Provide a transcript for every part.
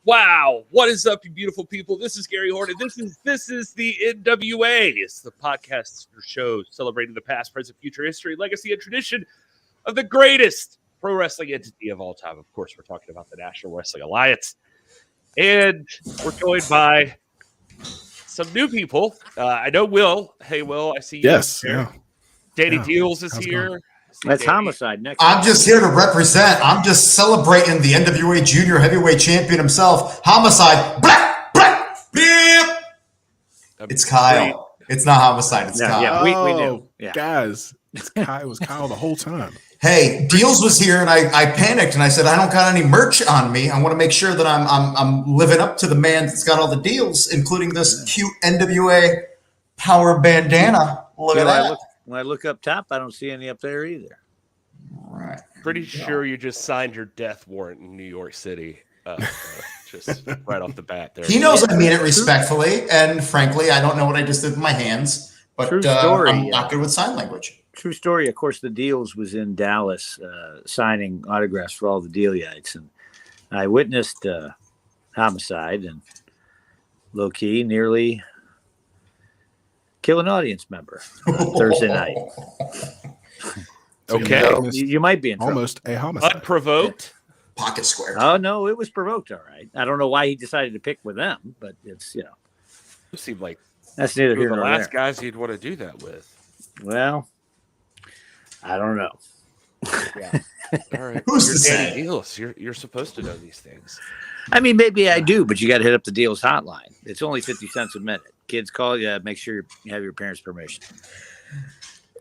Wow, what is up, you beautiful people? This is Gary Horton. This is the NWA. It's the podcast or show celebrating the past, present, future, history, legacy, and tradition of the greatest pro wrestling entity of all time. Of course, we're talking about the National Wrestling Alliance. And we're joined by some new people. I know Will. Hey, Will, I see you. Yes, yeah. Danny Deals is here. That's Homicide next. I'm just here to represent. I'm just celebrating the NWA Junior Heavyweight Champion himself, Homicide. Blah, blah, blah. It's Kyle. It's not Homicide. It's Kyle. Yeah, we knew. Yeah. Guys, it was Kyle the whole time. Hey, Deals was here, and I panicked, and I said, I don't got any merch on me. I want to make sure that I'm living up to the man that's got all the deals, including this cute NWA power bandana. Look at that. When I look up top, I don't see any up there either. All right. Pretty sure you just signed your death warrant in New York City. Just right off the bat there. He knows I mean it respectfully, and frankly, I don't know what I just did with my hands, but True story, I'm not good with sign language. True story. Of course, the Deals was in Dallas signing autographs for all the Dealyites, and I witnessed Homicide and low-key nearly kill an audience member Thursday night. Okay. You might be in trouble. Almost a homicide. Unprovoked. Pocket square. Oh, no, it was provoked, all right. I don't know why he decided to pick with them, but it's, You seem like that's neither the here nor last there. guys you'd want to do that with. Well, I don't know. Yeah. All right. Who's You're to Danny say? Deals. You're supposed to know these things. I mean, maybe I do, but you got to hit up the Deals hotline. It's only 50 cents a minute. Kids call you. Make sure you have your parents' permission.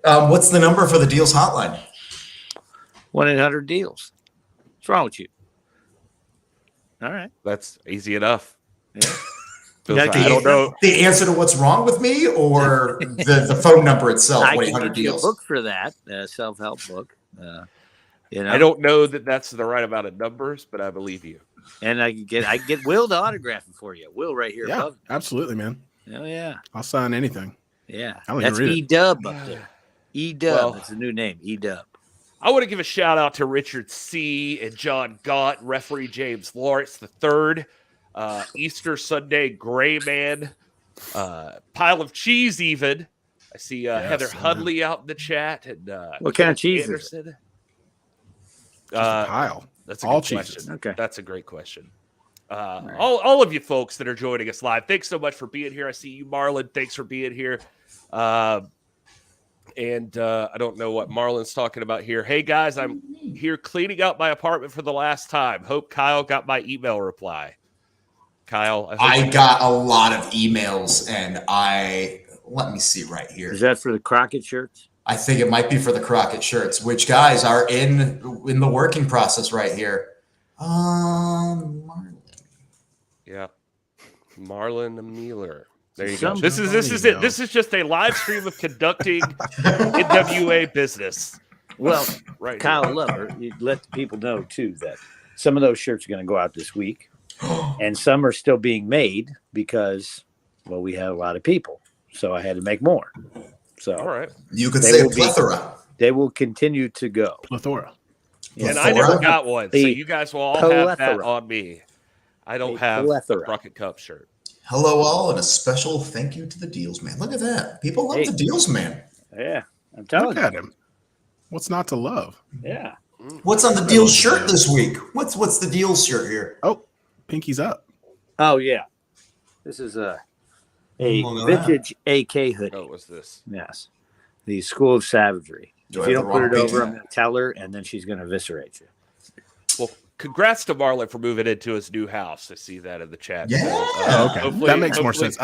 What's the number for the Deals hotline? 1-800-DEALS. What's wrong with you? All right. That's easy enough. Yeah. I don't know. The answer to what's wrong with me, or the phone number itself, I can 1-800 get you a Deals. book for that, self-help book. I don't know that that's the right amount of numbers, but I believe you. And I can get Will to autograph it for you. Will right here Yeah, above. absolutely, man. Oh yeah. I'll sign anything. Yeah. I don't even That's read it. E-Dub up there. E-Dub. Well, That's the new name. E-Dub. I want to give a shout out to Richard C. and John Gott, referee James Lawrence III, Easter Sunday Gray Man, Pile of Cheese even. I see Heather Hudley out in the chat. And What kind of cheese Anderson. is it? Just a pile. That's a All good cheeses. question. Okay. That's a great question. All of you folks that are joining us live, thanks so much for being here. I see you, Marlon. Thanks for being here. And I don't know what Marlon's talking about here. Hey, guys, I'm here cleaning out my apartment for the last time. Hope Kyle got my email reply. Kyle, I got a lot of emails, and let me see right here. Is that for the Crockett shirts? I think it might be for the Crockett shirts, which guys are in the working process right here. Marlon. Yeah, Marlon Mueller. There you Some- go. This is it. This is just a live stream of conducting NWA business. Well, Right, Kyle Lover, you let the people know too that some of those shirts are going to go out this week, and some are still being made because, well, we had a lot of people, so I had to make more. So, all right. You could They say will be- plethora. they will continue to go. Plethora. And I never Plethora? got one, so you guys will all have that Plethora. on me. I don't A have a plethora. Rocket Cup shirt. Hello, all, and a special thank you to the Deals Man. Look at that. People love Hey. the Deals Man. Yeah, I'm telling Look you. at him. What's not to love? Yeah. What's on the Deals shirt this week? What's the Deals shirt here? Oh, pinky's up. Oh yeah. This is a Look at that. vintage AK hoodie. What was this? Yes. The School of Savagery. Do I If you have don't the put wrong it over, picture? I'm going to tell her, and then she's going to eviscerate you. Well, congrats to Marlon for moving into his new house. I see that in the chat. Yeah. So, Oh, okay. hopefully- That makes more hopefully- sense.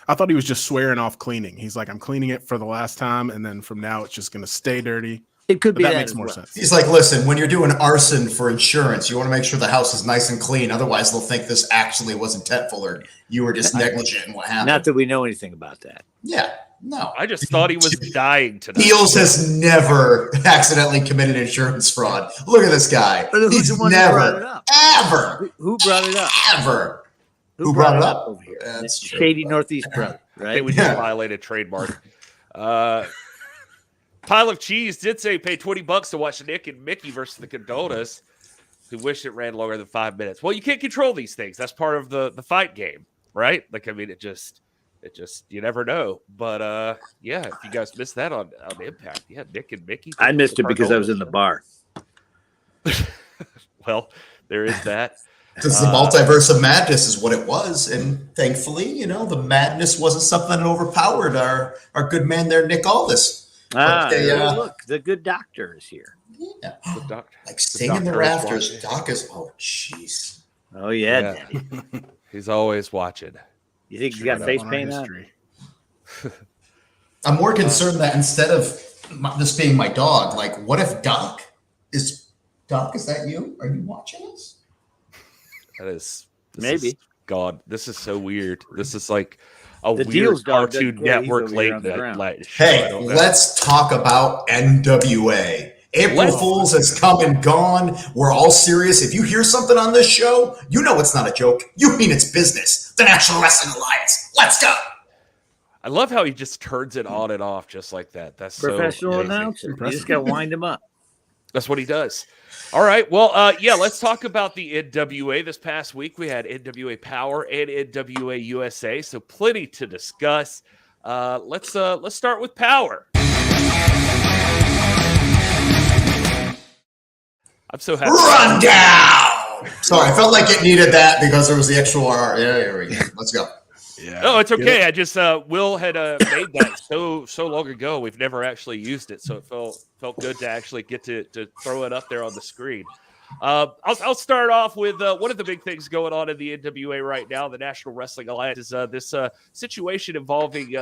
I thought he was just swearing off cleaning. He's like, I'm cleaning it for the last time, and then from now it's just going to stay dirty. It could But be that that makes as more well. sense. He's like, listen, when you're doing arson for insurance, you want to make sure the house is nice and clean. Otherwise, they'll think this actually was intentful or you were just negligent in what happened. Not that we know anything about that. Yeah, no. I just thought he was dying tonight. Deals has never accidentally committed insurance fraud. Look at this guy. But who's He's the one who brought it never, up? ever, Who brought it up? ever. Who brought it up? over here? That's true. Shady Northeast brother, I right? think we just violated trademark. Pile of Cheese did say pay $20 to watch Nick and Mickey versus the Cardonas. who wish it ran longer than 5 minutes. Well, you can't control these things. That's part of the fight game, right? Like, I mean, it just you never know. But yeah, if you guys missed that on Impact, yeah, Nick and Mickey. I missed it because I was in the bar. Well, there is that. Because the multiverse of madness is what it was, and thankfully, the madness wasn't something that overpowered our good man there, Nick Aldis. Look, the good doctor is here. Yeah, like the singing the doctor rafters. Doc is. Oh, jeez. Oh yeah, Daddy. He's always watching. You think he's got face paint on? I'm more concerned that instead of this being my dog, like, what if Doc is that you? Are you watching us? That is maybe. God, this is so weird. This is like a The weird Deals dog Cartoon doesn't care. He's Network over here late on the night. ground. Hey, let's talk about NWA. April Fools has come and gone. We're all serious. If you hear something on this show, you know it's not a joke. You mean it's business. The National Wrestling Alliance. Let's go. I love how he just turns it on and off just like that. That's Professional so announcer. You just got to wind him up. That's what he does. All right. Well, yeah, let's talk about the NWA. This past week, we had NWA Power and NWA USA, so plenty to discuss. Let's start with Power. I'm so happy. Rundown. Sorry, I felt like it needed that because there was the extra R. Yeah, here we go. Let's go. Yeah. No, it's okay. I just Will had made that so long ago. We've never actually used it, so it felt good to actually get to throw it up there on the screen. I'll start off with one of the big things going on in the NWA right now. The National Wrestling Alliance is this situation involving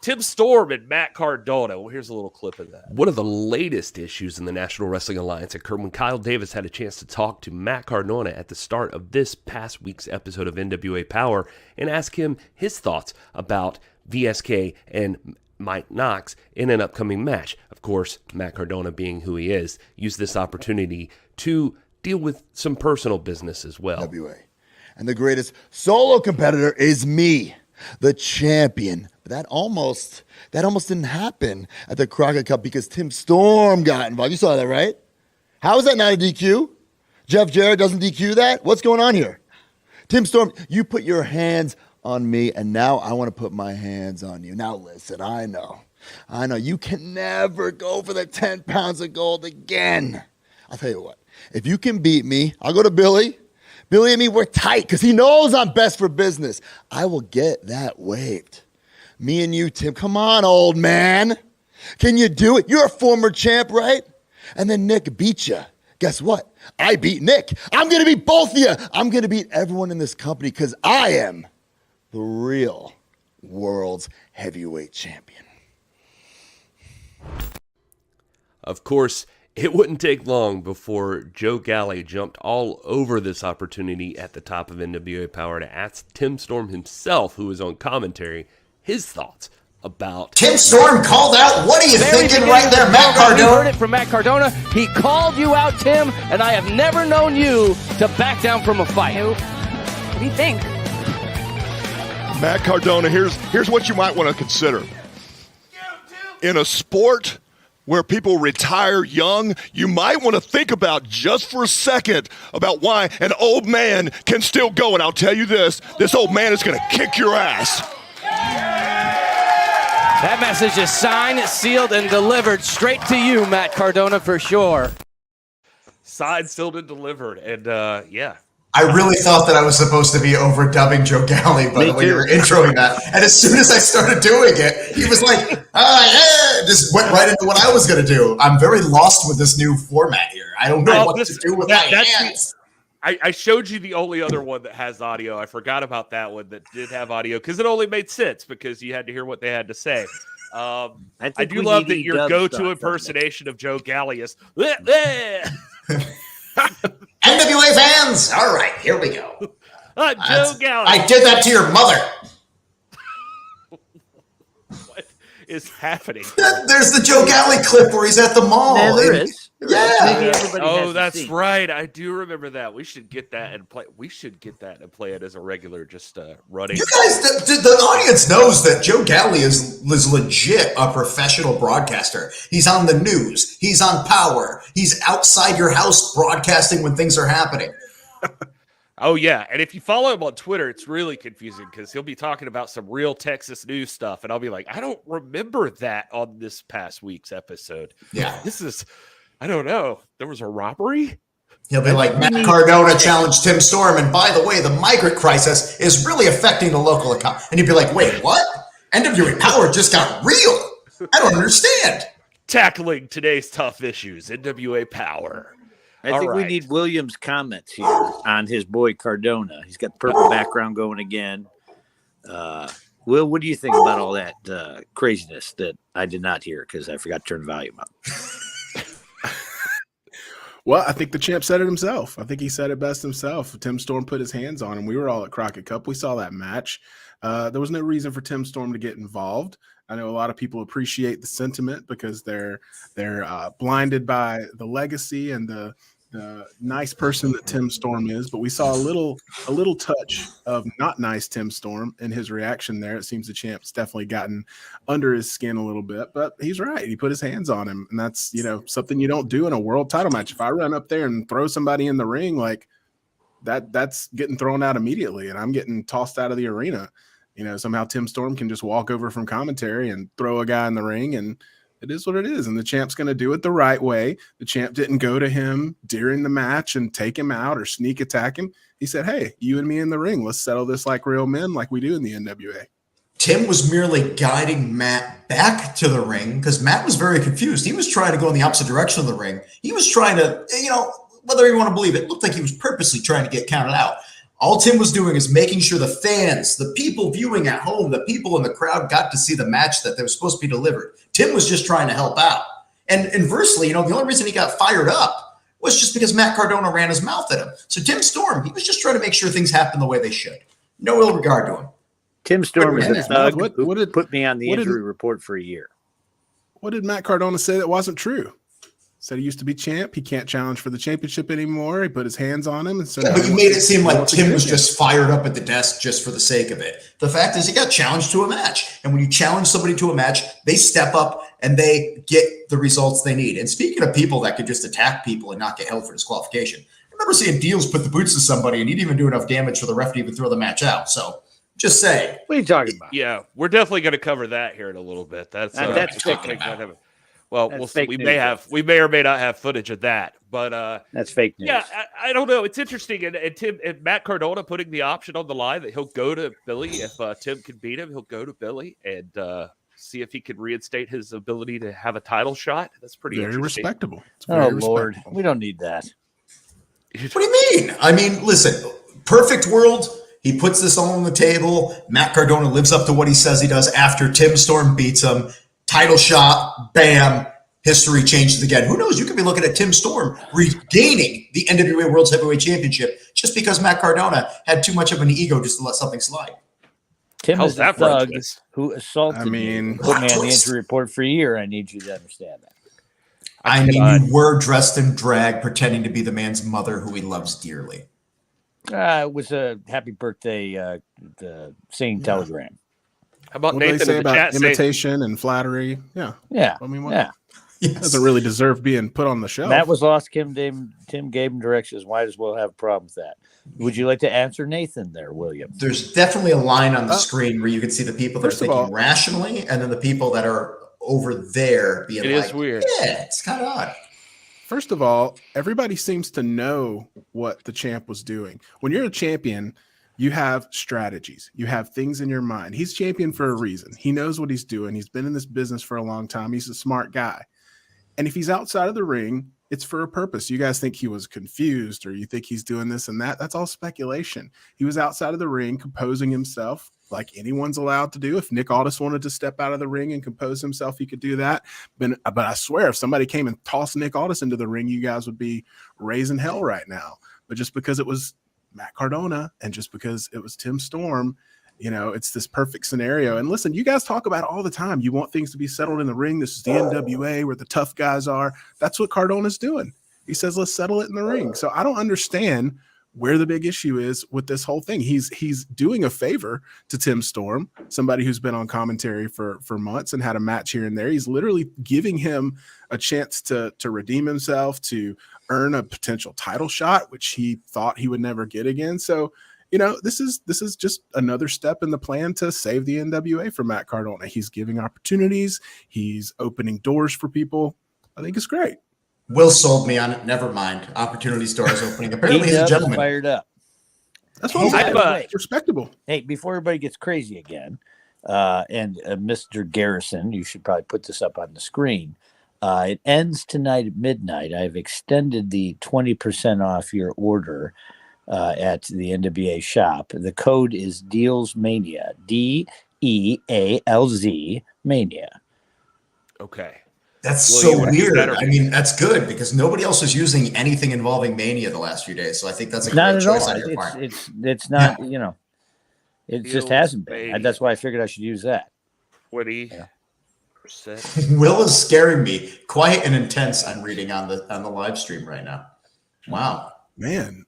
Tim Storm and Matt Cardona. Well, here's a little clip of that. One of the latest issues in the National Wrestling Alliance occurred when Kyle Davis had a chance to talk to Matt Cardona at the start of this past week's episode of NWA Power and ask him his thoughts about VSK and Mike Knox in an upcoming match. Of course, Matt Cardona, being who he is, used this opportunity to deal with some personal business as well. NWA. And the greatest solo competitor is me, the champion. But that almost didn't happen at the Crockett Cup because Tim Storm got involved. You saw that, right? How is that not a DQ? Jeff Jarrett doesn't DQ that? What's going on here? Tim Storm, you put your hands on me, and now I want to put my hands on you. Now listen, I know. You can never go for the 10 pounds of gold again. I'll tell you what. If you can beat me, I'll go to Billy. Billy and me, we're tight because he knows I'm best for business. I will get that waived. Me and you, Tim, come on, old man. Can you do it? You're a former champ, right? And then Nick beat you. Guess what? I beat Nick. I'm going to beat both of you. I'm going to beat everyone in this company because I am the real world's heavyweight champion. Of course, it wouldn't take long before Joe Galli jumped all over this opportunity at the top of NWA Power to ask Tim Storm himself, who was on commentary, his thoughts about... Tim Storm called out. What are you thinking right there, Matt Cardona? We heard it from Matt Cardona. He called you out, Tim, and I have never known you to back down from a fight. What do you think? Matt Cardona, here's what you might want to consider. In a sport where people retire young, you might want to think about just for a second about why an old man can still go. And I'll tell you this old man is going to kick your ass. That message is signed, sealed, and delivered straight to you, Matt Cardona, for sure. Signed, sealed, and delivered. And, yeah. I really thought that I was supposed to be overdubbing Joe Galli by the way you were introing that. And as soon as I started doing it, he was like, just went right into what I was going to do. I'm very lost with this new format here. I don't know what to do with my hands. I showed you the only other one that has audio. I forgot about that one that did have audio because it only made sense because you had to hear what they had to say. I do love that your go-to impersonation of Joe Galli is NWA fans. All right, here we go. Joe Galli. I did that to your mother. What? is happening? There's the Joe Galley clip where he's at the mall. Yeah, there is. Yeah. Maybe everybody Oh, hasn't that's seen. right. I do remember that. We should get that and play. We should get that and play it as a regular, just running. You guys, the audience knows that Joe Galley is legit a professional broadcaster. He's on the news. He's on Power. He's outside your house broadcasting when things are happening. Oh, yeah. And if you follow him on Twitter, it's really confusing because he'll be talking about some real Texas news stuff. And I'll be like, I don't remember that on this past week's episode. Yeah. This is, I don't know. There was a robbery? He'll be like, Matt Cardona challenged Tim Storm. And by the way, the migrant crisis is really affecting the local account. And you'd be like, wait, what? NWA Power just got real. I don't understand. Tackling today's tough issues, NWA Power. I think we need William's comments here on his boy Cardona. He's got the purple background going again. Will, what do you think about all that craziness that I did not hear because I forgot to turn the volume up? Well, I think the champ said it himself. I think he said it best himself. Tim Storm put his hands on him. We were all at Crockett Cup. We saw that match. There was no reason for Tim Storm to get involved. I know a lot of people appreciate the sentiment because they're blinded by the legacy and the nice person that Tim Storm is, but we saw a little touch of not nice Tim Storm in his reaction there. It seems the champ's definitely gotten under his skin a little bit, but he's right. He put his hands on him, and that's, something you don't do in a world title match. If I run up there and throw somebody in the ring, like that's getting thrown out immediately, and I'm getting tossed out of the arena. Somehow Tim Storm can just walk over from commentary and throw a guy in the ring, and it is what it is, and the champ's going to do it the right way. The champ didn't go to him during the match and take him out or sneak attack him. He said, hey, you and me in the ring. Let's settle this like real men like we do in the NWA. Tim was merely guiding Matt back to the ring because Matt was very confused. He was trying to go in the opposite direction of the ring. He was trying to, whether you want to believe it, looked like he was purposely trying to get counted out. All Tim was doing is making sure the fans, the people viewing at home, the people in the crowd got to see the match that they were supposed to be delivered. Tim was just trying to help out. And inversely, the only reason he got fired up was just because Matt Cardona ran his mouth at him. So Tim Storm, he was just trying to make sure things happen the way they should. No ill regard to him. Tim Storm is a thug who put me on the what injury report for a year. What did Matt Cardona say that wasn't true? Said he used to be champ. He can't challenge for the championship anymore. He put his hands on him. And said, but you made it seem like Tim was just fired up at the desk just for the sake of it. The fact is he got challenged to a match. And when you challenge somebody to a match, they step up and they get the results they need. And speaking of people that could just attack people and not get held for disqualification, I remember seeing Deals put the boots to somebody and he didn't even do enough damage for the ref to even throw the match out. So just say. What are you talking about? Yeah, we're definitely going to cover that here in a little bit. That's talking about. Well, we'll see. We may or may not have footage of that, but that's fake news. Yeah, I don't know. It's interesting, and Matt Cardona putting the option on the line that he'll go to Billy if Tim can beat him. He'll go to Billy and see if he can reinstate his ability to have a title shot. That's pretty respectable. Lord, we don't need that. What do you mean? I mean, listen, perfect world. He puts this all on the table. Matt Cardona lives up to what he says he does after Tim Storm beats him. Title shot, bam, history changes again. Who knows? You could be looking at Tim Storm regaining the NWA World Heavyweight Championship just because Matt Cardona had too much of an ego just to let something slide. Tim is a thug who assaulted me, put me on the injury report for a year. I need you to understand that. I mean, you were dressed in drag pretending to be the man's mother who he loves dearly. It was a happy birthday singing telegram. How about what Nathan they say in the about chat imitation and flattery? Yeah. I mean, doesn't really deserve being put on the shelf. Matt was lost. Tim gave him directions. Might as well have a problem with that. Would you like to answer Nathan there, William? There's definitely a line on the screen where you can see the people that are thinking rationally and then the people that are over there being It is weird. Yeah, it's kind of odd. First of all, everybody seems to know what the champ was doing. When you're a champion, you have strategies. You have things in your mind. He's champion for a reason. He knows what he's doing. He's been in this business for a long time. He's a smart guy. And if he's outside of the ring, it's for a purpose. You guys think he was confused or you think he's doing this and that. That's all speculation. He was outside of the ring composing himself like anyone's allowed to do. If Nick Aldis wanted to step out of the ring and compose himself, he could do that. But I swear, if somebody came and tossed Nick Aldis into the ring, you guys would be raising hell right now. But just because it was Matt Cardona and just because it was Tim Storm, It's this perfect scenario. And listen, you guys talk about it all the time. You want things to be settled in the ring. This is the NWA where the tough guys are. That's what Cardona's doing. He says, let's settle it in the ring. So I don't understand where the big issue is with this whole thing. He's doing a favor to Tim Storm, somebody who's been on commentary for months and had a match here and there. He's literally giving him a chance to redeem himself, to earn a potential title shot, which he thought he would never get again. So, this is just another step in the plan to save the NWA for Matt Cardona. He's giving opportunities. He's opening doors for people. I think it's great. Will sold me on it. Never mind. Opportunity stores opening. Apparently, he's a gentleman. Fired up. That's what I'm saying. It's respectable. Hey, before everybody gets crazy again, and Mr. Garrison, you should probably put this up on the screen. It ends tonight at midnight. I've extended the 20% off your order at the NWA shop. The code is Deals Mania. DEALZ Mania. Okay. That's so weird. I mean, that's good because nobody else is using anything involving Mania the last few days. So I think that's a great choice on your part. It's not, it just hasn't been. That's why I figured I should use that. 20%. Will is scaring me. Quiet and intense. I'm reading on the live stream right now. Wow, man.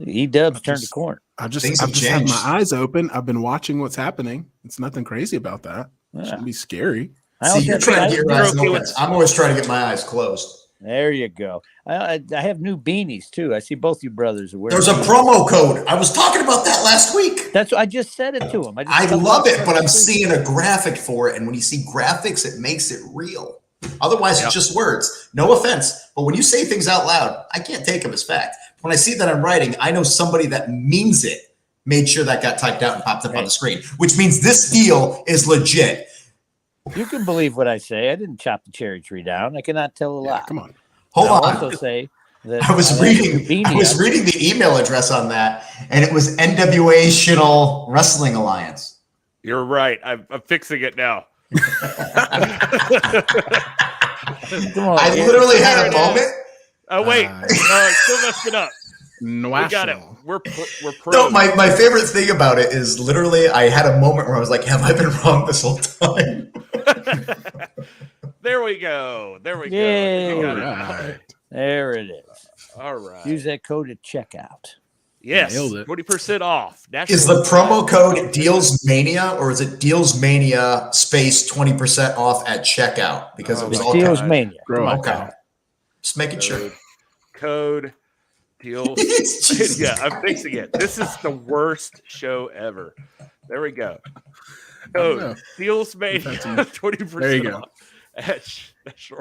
E-Dubs turned the corner. I've just had my eyes open. I've been watching what's happening. It's nothing crazy about that. It shouldn't be scary. See, you're trying to get your eyes open. I'm always trying to get my eyes closed. There you go. I have new beanies too. I see both you brothers are wearing. There's a promo code. I was talking about that last week. That's what I just said it to him. I love it, but I'm seeing a graphic for it, and when you see graphics, it makes it real. Otherwise, it's just words. No offense, but when you say things out loud, I can't take them as fact. When I see that I'm writing, I know somebody that means it made sure that got typed out and popped up on the screen, which means this deal is legit. You can believe what I say. I didn't chop the cherry tree down. I cannot tell a lie. Come on. Hold on. Also say that I was reading the email address on that, and it was National Wrestling Alliance. You're right. I'm fixing it now. I literally had a moment. Oh wait, no, I still messed it up. We got it. We're pro. No, my favorite thing about it is literally I had a moment where I was like, have I been wrong this whole time? There we go. There we Yay. go. Right. There it is. All right. Use that code at checkout. Yes, 20% off. Is the promo code Deals Mania or is it Deals Mania space 20% off at checkout? Because it was all Deals Mania. Okay. Just making sure. Code Deals. Yeah, I'm fixing it. This is the worst show ever. There we go. Code Deals Mania 20% there you go. off.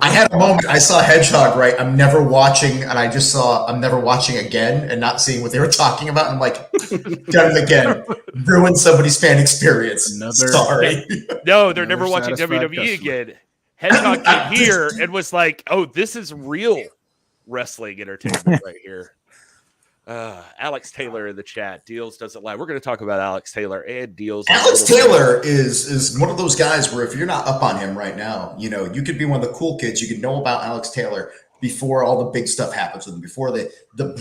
I had a moment. I saw Hedgehog, right? I'm never watching, and I just saw I'm never watching again and not seeing what they were talking about. I'm like, done it again. Ruined somebody's fan experience. Sorry. No, they're never watching WWE again. Hedgehog came here and was like, oh, this is real wrestling entertainment right here. Alex Taylor in the chat. Deals doesn't lie. We're going to talk about Alex Taylor and Deals. Alex Taylor is one of those guys where if you're not up on him right now, you could be one of the cool kids. You could know about Alex Taylor before all the big stuff happens with him, before the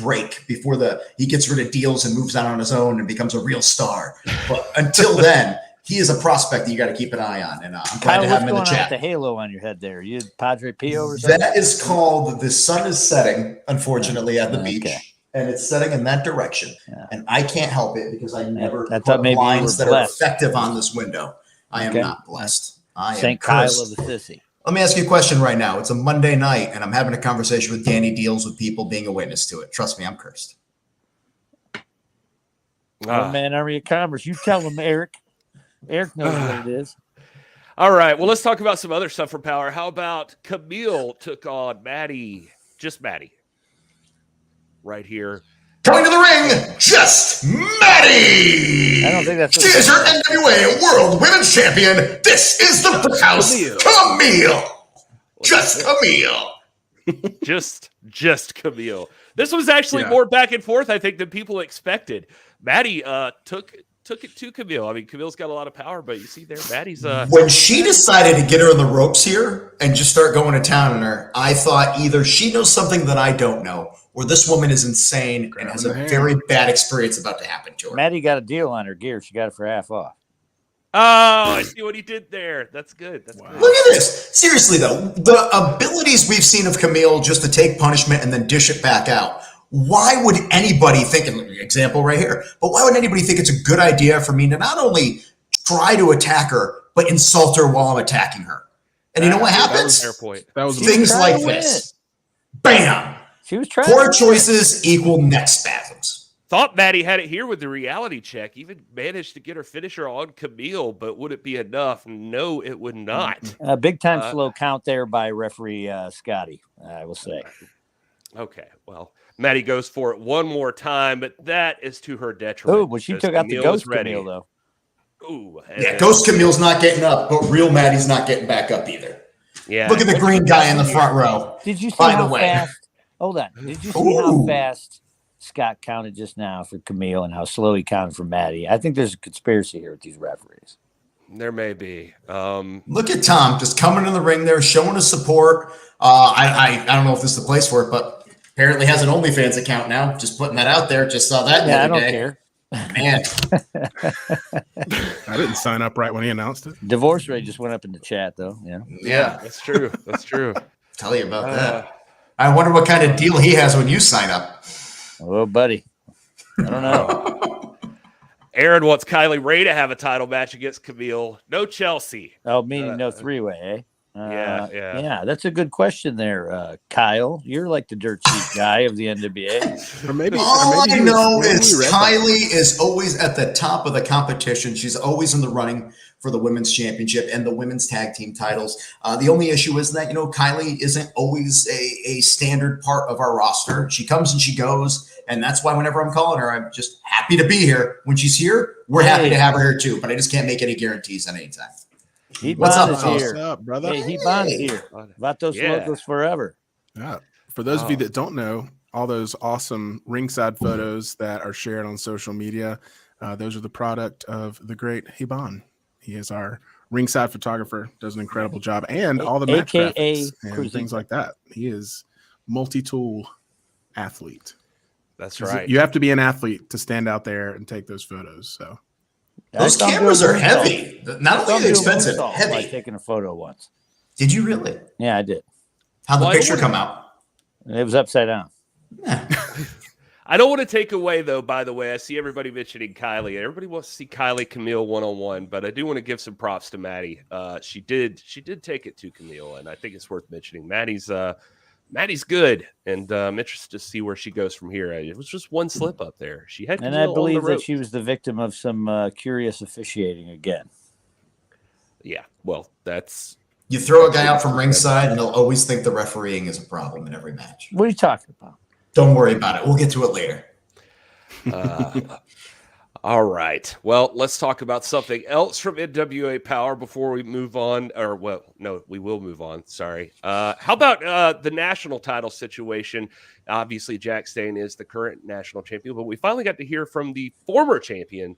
break, before he gets rid of Deals and moves out on his own and becomes a real star. But until then, he is a prospect that you got to keep an eye on. And I'm glad to have him in the chat. What's going on with the halo on your head there? You Padre Pio or something? That is called the sun is setting, unfortunately, at the beach. And it's setting in that direction. Yeah. And I can't help it because I never put blinds that are effective on this window. I am not blessed. I St. am Kyle cursed. of the Sissy. Let me ask you a question right now. It's a Monday night, and I'm having a conversation with Danny Deals with people being a witness to it. Trust me, I'm cursed. Man, Army of Commerce. You tell him, Eric. Eric knows what it is. All right. Well, let's talk about some other stuff for Power. How about Kamille took on Maddie? Just Maddie. Right here. Coming to the ring, just Maddie. I don't think that's she is your NWA World Women's Champion. This is the Brickhouse Kamille. Just Kamille. just Kamille. This was actually more back and forth, I think, than people expected. Maddie took took it to Kamille. I mean, Camille's got a lot of power, but you see there, Maddie's when she decided to get her in the ropes here and just start going to town on her, I thought either she knows something that I don't know, or this woman is insane and has a very bad experience about to happen to her. Maddie got a deal on her gear. She got it for half off. Oh, I see what he did there. That's good. That's good. Look at this. Seriously, though, the abilities we've seen of Kamille just to take punishment and then dish it back out. Why would anybody think, an example right here, but why would anybody think it's a good idea for me to not only try to attack her, but insult her while I'm attacking her? And you know what happens? Fair point. That was Things like this. Bam! She was trying. Poor choices equal neck spasms. Thought Maddie had it here with the reality check. Even managed to get her finisher on Kamille, but would it be enough? No, it would not. Big time slow count there by referee Scotty, I will say. Okay, well, Maddie goes for it one more time, but that is to her detriment. Oh, but she took out the ghost Kamille, though. Ooh, Yeah, Ghost Camille's not getting up, but real Maddie's not getting back up either. Yeah. Look at the green guy in the front row. Did you see By how the way. fast? Hold on. Did you see how fast Scott counted just now for Kamille and how slow he counted for Maddie? I think there's a conspiracy here with these referees. There may be. Look at Tom just coming in the ring there, showing his support. I don't know if this is the place for it, but apparently has an OnlyFans account now. Just putting that out there. Just saw that the I other don't day. care. Man, I didn't sign up right when he announced it. Divorce rate just went up in the chat, though. yeah, That's true. That's true. tell you about that. I wonder what kind of deal he has when you sign up. Oh, buddy. I don't know. Aaron wants Kylie Ray to have a title match against Kamille. No Chelsea. Oh, meaning no three-way, eh? Yeah. That's a good question there, Kyle. You're like the dirt sheet guy of the NWA. Or maybe All I know is read that. Kylie is always at the top of the competition. She's always in the running for the women's championship and the women's tag team titles. The only issue is that, Kylie isn't always a standard part of our roster. She comes and she goes, and that's why whenever I'm calling her, I'm just happy to be here. When she's here, we're happy to have her here too, but I just can't make any guarantees at any time. What's up, fellas? Here. What's up, brother? Hey, He-Bon's here. Vatos Locos forever. Yeah. For those of you that don't know, all those awesome ringside photos that are shared on social media, those are the product of the great He-Bon. He is our ringside photographer, does an incredible job, and all the match graphics and things like that. He is multi-tool athlete. That's right. You have to be an athlete to stand out there and take those photos. So Those cameras are heavy. Not only are they expensive, By heavy. taking a photo once. Did you really? Yeah, I did. How'd the picture come out? It was upside down. I don't want to take away, though, by the way. I see everybody mentioning Kylie. Everybody wants to see Kylie Kamille one-on-one, but I do want to give some props to Maddie. She did take it to Kamille, and I think it's worth mentioning. Maddie's good, and I'm interested to see where she goes from here. It was just one slip up there. She had, and I believe that she was the victim of some curious officiating again. Yeah, well, that's You throw a guy out from ringside, and they'll always think the refereeing is a problem in every match. What are you talking about? Don't worry about it. We'll get to it later. all right. Well, let's talk about something else from NWA Power before we move on. Or, well, no, we will move on. Sorry. How about the national title situation? Obviously, Jack Stane is the current national champion, but we finally got to hear from the former champion,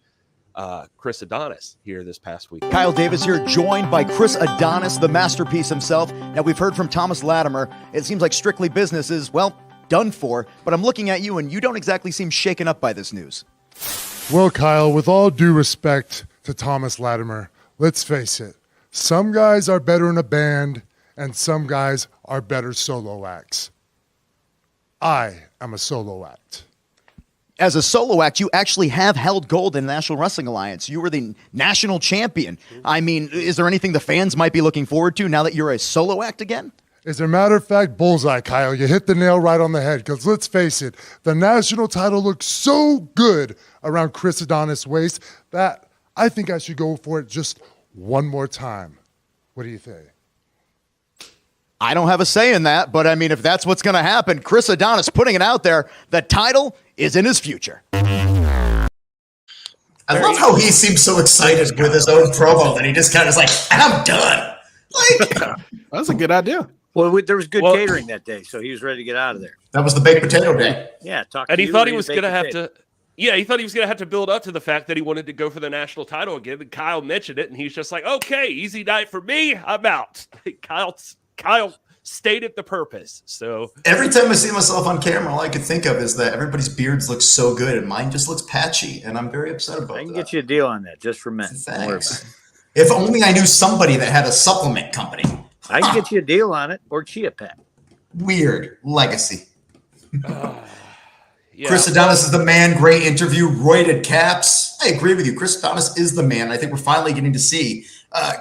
Chris Adonis, here this past week. Kyle Davis here, joined by Chris Adonis, the masterpiece himself. Now, we've heard from Thomas Latimer. It seems like Strictly Business is, well, done for, but I'm looking at you and you don't exactly seem shaken up by this news. Well, Kyle, with all due respect to Thomas Latimer, let's face it, some guys are better in a band and some guys are better solo acts. I am a solo act. As a solo act, you actually have held gold in the National Wrestling Alliance. You were the national champion. I mean, is there anything the fans might be looking forward to now that you're a solo act again? As a matter of fact, bullseye, Kyle. You hit the nail right on the head, because let's face it, the national title looks so good around Chris Adonis' waist that I think I should go for it just one more time. What do you think? I don't have a say in that, but I mean, if that's what's going to happen, Chris Adonis putting it out there, the title is in his future. I love how he seems so excited with his own promo that he just kind of is like, I'm done. Like, that's a good idea. Well, there was good catering that day, so he was ready to get out of there. That was the baked potato day. Yeah, and he thought he was going to have to. Yeah, he thought he was going to have to build up to the fact that he wanted to go for the national title again. And Kyle mentioned it, and he's just like, okay, easy night for me. I'm out. Kyle stated the purpose. So every time I see myself on camera, all I could think of is that everybody's beards look so good and mine just looks patchy, and I'm very upset about that. I can get you a deal on that just for men. Thanks. If only I knew somebody that had a supplement company. I can get you a deal on it, or Chia Pet. Weird legacy. yeah. Chris Adonis is the man. Great interview. Roided caps. I agree with you. Chris Adonis is the man. I think we're finally getting to see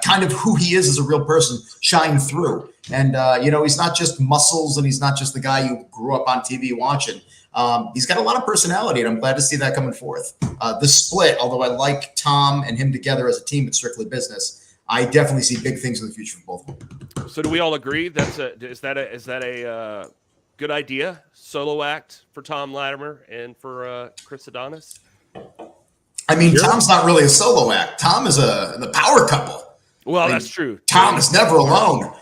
kind of who he is as a real person shine through. And, he's not just muscles, and he's not just the guy you grew up on TV watching. He's got a lot of personality, and I'm glad to see that coming forth. The split, although I like Tom and him together as a team at Strictly Business, I definitely see big things in the future for both of them. So do we all agree is that a good idea? Solo act for Tom Latimer and for Chris Adonis? I mean, Tom's not really a solo act. Tom is the power couple. Well, that's true. Tom is never alone.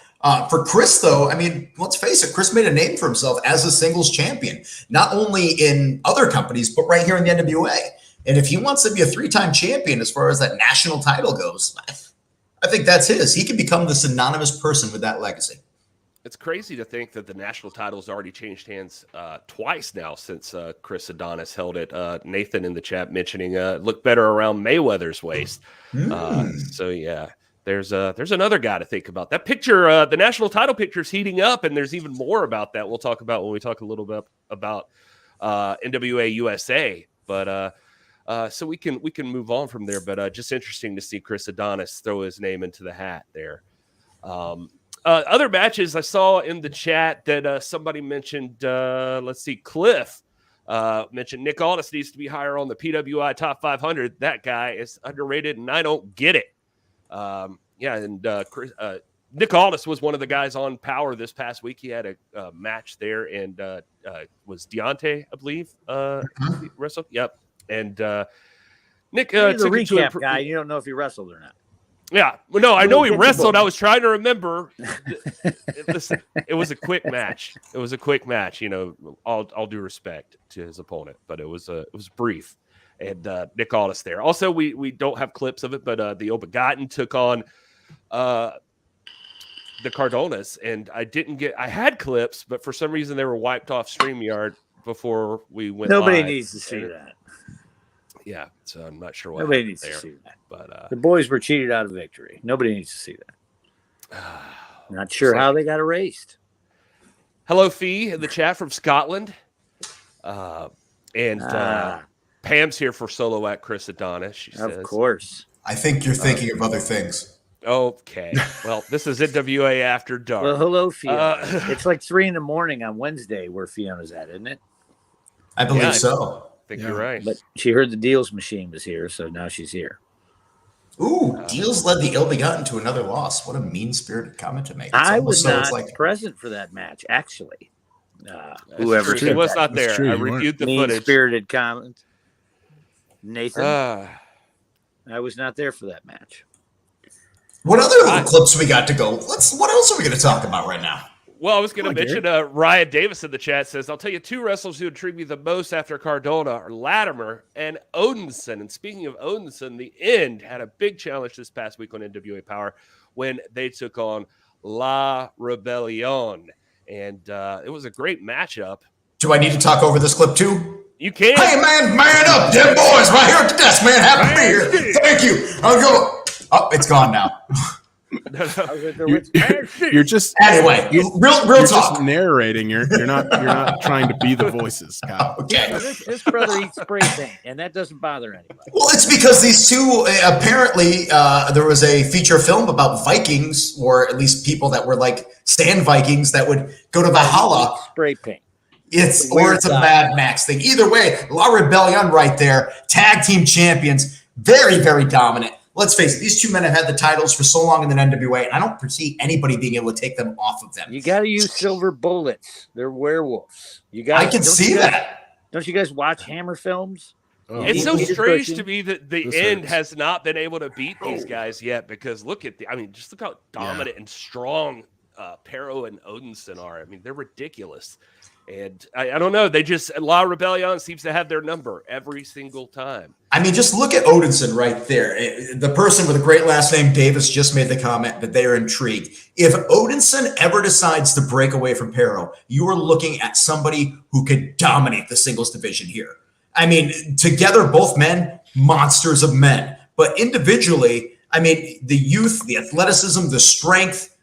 For Chris, though, I mean, let's face it, Chris made a name for himself as a singles champion, not only in other companies, but right here in the NWA. And if he wants to be a 3-time champion as far as that national title goes, I think that's his. He can become the synonymous person with that legacy. It's crazy to think that the national title's already changed hands twice now since Chris Adonis held it. Nathan in the chat mentioning look better around Mayweather's waist. So yeah, there's another guy to think about. That picture, the national title picture is heating up, and there's even more about that we'll talk about when we talk a little bit about NWA USA. But so we can move on from there. But just interesting to see Chris Adonis throw his name into the hat there. Other matches I saw in the chat that somebody mentioned, Cliff mentioned Nick Aldis needs to be higher on the PWI Top 500. That guy is underrated, and I don't get it. Nick Aldis was one of the guys on Power this past week. He had a match there, and was Deontay, I believe, wrestled. Yep. And Nick, he's a recap guy. You don't know if he wrestled or not. Yeah, well, no, I know he wrestled. I was trying to remember. It was a quick match. It was a quick match. All due respect to his opponent, but it was brief. And Nick Aldis there. Also, we don't have clips of it, but the Obegotten took on the Cardonas, and I had clips, but for some reason they were wiped off StreamYard before we went. Nobody live. needs to see that. Yeah, so I'm not sure what nobody needs there, to see that. But the boys were cheated out of victory. Nobody needs to see that. Not sure how they got erased. Hello, Fee, in the chat from Scotland. Pam's here for solo act Chris Adonis. She says, of course. I think you're thinking of other things. Okay. Well, this is NWA After Dark. Well, hello, Fiona. It's like 3 a.m. on Wednesday where Fiona's at, isn't it? I believe so. I think you're right. But she heard the Deals machine was here, so now she's here. Ooh, Deals led the Ill-Begotten to another loss. What a mean-spirited comment to make. I was not present for that match, actually. Whoever he was not there. I reviewed the footage. Mean-spirited comment. Nathan, I was not there for that match. What other little clips we got to go? What else are we going to talk about right now? Well, I was going to mention Ryan Davis in the chat says, I'll tell you 2 wrestlers who intrigue me the most after Cardona are Latimer and Odinson. And speaking of Odinson, the End had a big challenge this past week on NWA Power when they took on La Rebellion. And it was a great matchup. Do I need to talk over this clip too? You can. Hey, man up. Them boys right here at the desk, man. Happy to be here. Thank you. I'll go. Oh, it's gone now. You're just anyway. Real you're talk. Just narrating. You're not trying to be the voices, Kyle. Okay. This brother eats spray paint, and that doesn't bother anybody. Well, it's because these two apparently there was a feature film about Vikings, or at least people that were like stand Vikings that would go to Valhalla. Spray paint. It's a Mad Max thing. Either way, La Rebellion right there, tag team champions, very very dominant. Let's face it, these 2 men have had the titles for so long in the NWA, and I don't foresee anybody being able to take them off of them. You got to use silver bullets. They're werewolves. I can see that. Don't you guys watch Hammer films? Oh. It's so strange to me that the End has not been able to beat these guys yet, because just look how dominant and strong Pero and Odinson are. I mean, they're ridiculous. And I don't know. They just La Rebellion seems to have their number every single time. I mean, just look at Odinson right there. The person with a great last name, Davis, just made the comment that they are intrigued. If Odinson ever decides to break away from Pero, you are looking at somebody who could dominate the singles division here. I mean, together, both men, monsters of men. But individually, I mean, the youth, the athleticism, the strength,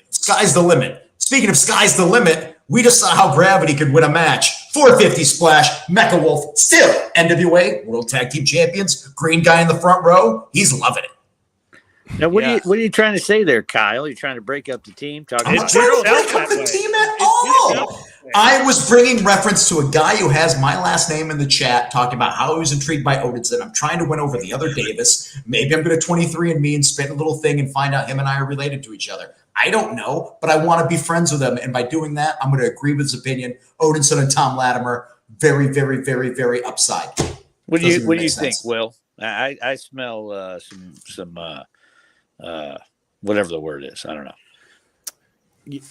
sky's the limit. Speaking of sky's the limit, we just saw how Gravity could win a match. 450 splash, Mecha Wolf, still NWA World Tag Team Champions. Green guy in the front row, he's loving it. Now, what are you trying to say there, Kyle? You're trying to break up the team? I'm not trying to break up the team at all. I was bringing reference to a guy who has my last name in the chat, talking about how he was intrigued by Odinson. I'm trying to win over the other Davis. Maybe I'm going to 23andMe and spin a little thing and find out him and I are related to each other. I don't know, but I want to be friends with him. And by doing that, I'm going to agree with his opinion. Odinson and Tom Latimer, very, very, very, very upside. What do you think, Will? I smell some whatever the word is. I don't know.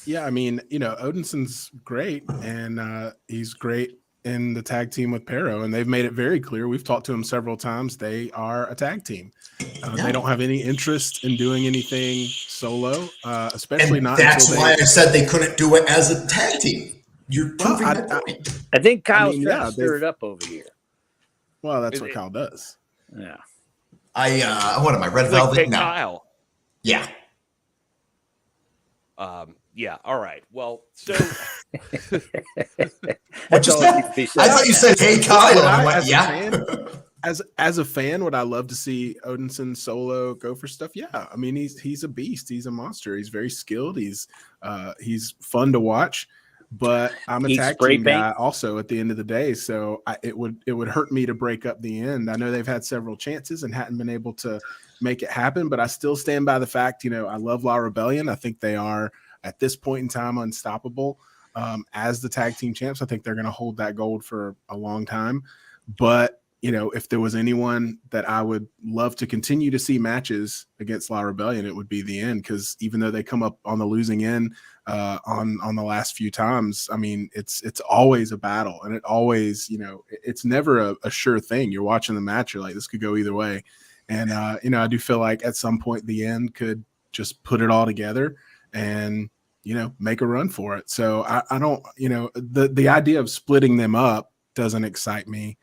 Yeah, I mean, Odinson's great, and he's great in the tag team with Pero, and they've made it very clear. We've talked to him several times. They are a tag team. They don't have any interest in doing anything solo, especially and not. That's why I said they couldn't do it as a tag team. You're proving that point. I think Kyle's trying to stir it up over here. Well, that's what Kyle does. Yeah. What am I, Red Velvet? No. Kyle. Yeah. Yeah. All right. Well, so what just I thought you said, "Hey, Kyle." I went, yeah. As a fan, would I love to see Odinson solo go for stuff? Yeah. I mean, he's a beast. He's a monster. He's very skilled. He's fun to watch. But I'm a tag team guy also at the end of the day, so it would hurt me to break up the end. I know they've had several chances and hadn't been able to make it happen, but I still stand by the fact, I love La Rebellion. I think they are at this point in time unstoppable as the tag team champs. I think they're going to hold that gold for a long time. But if there was anyone that I would love to continue to see matches against La Rebellion, it would be the end, because even though they come up on the losing end on the last few times, I mean, it's always a battle, and it always, it's never a sure thing. You're watching the match, you're like, this could go either way. And, I do feel like at some point the end could just put it all together and, make a run for it. So I don't, the idea of splitting them up doesn't excite me.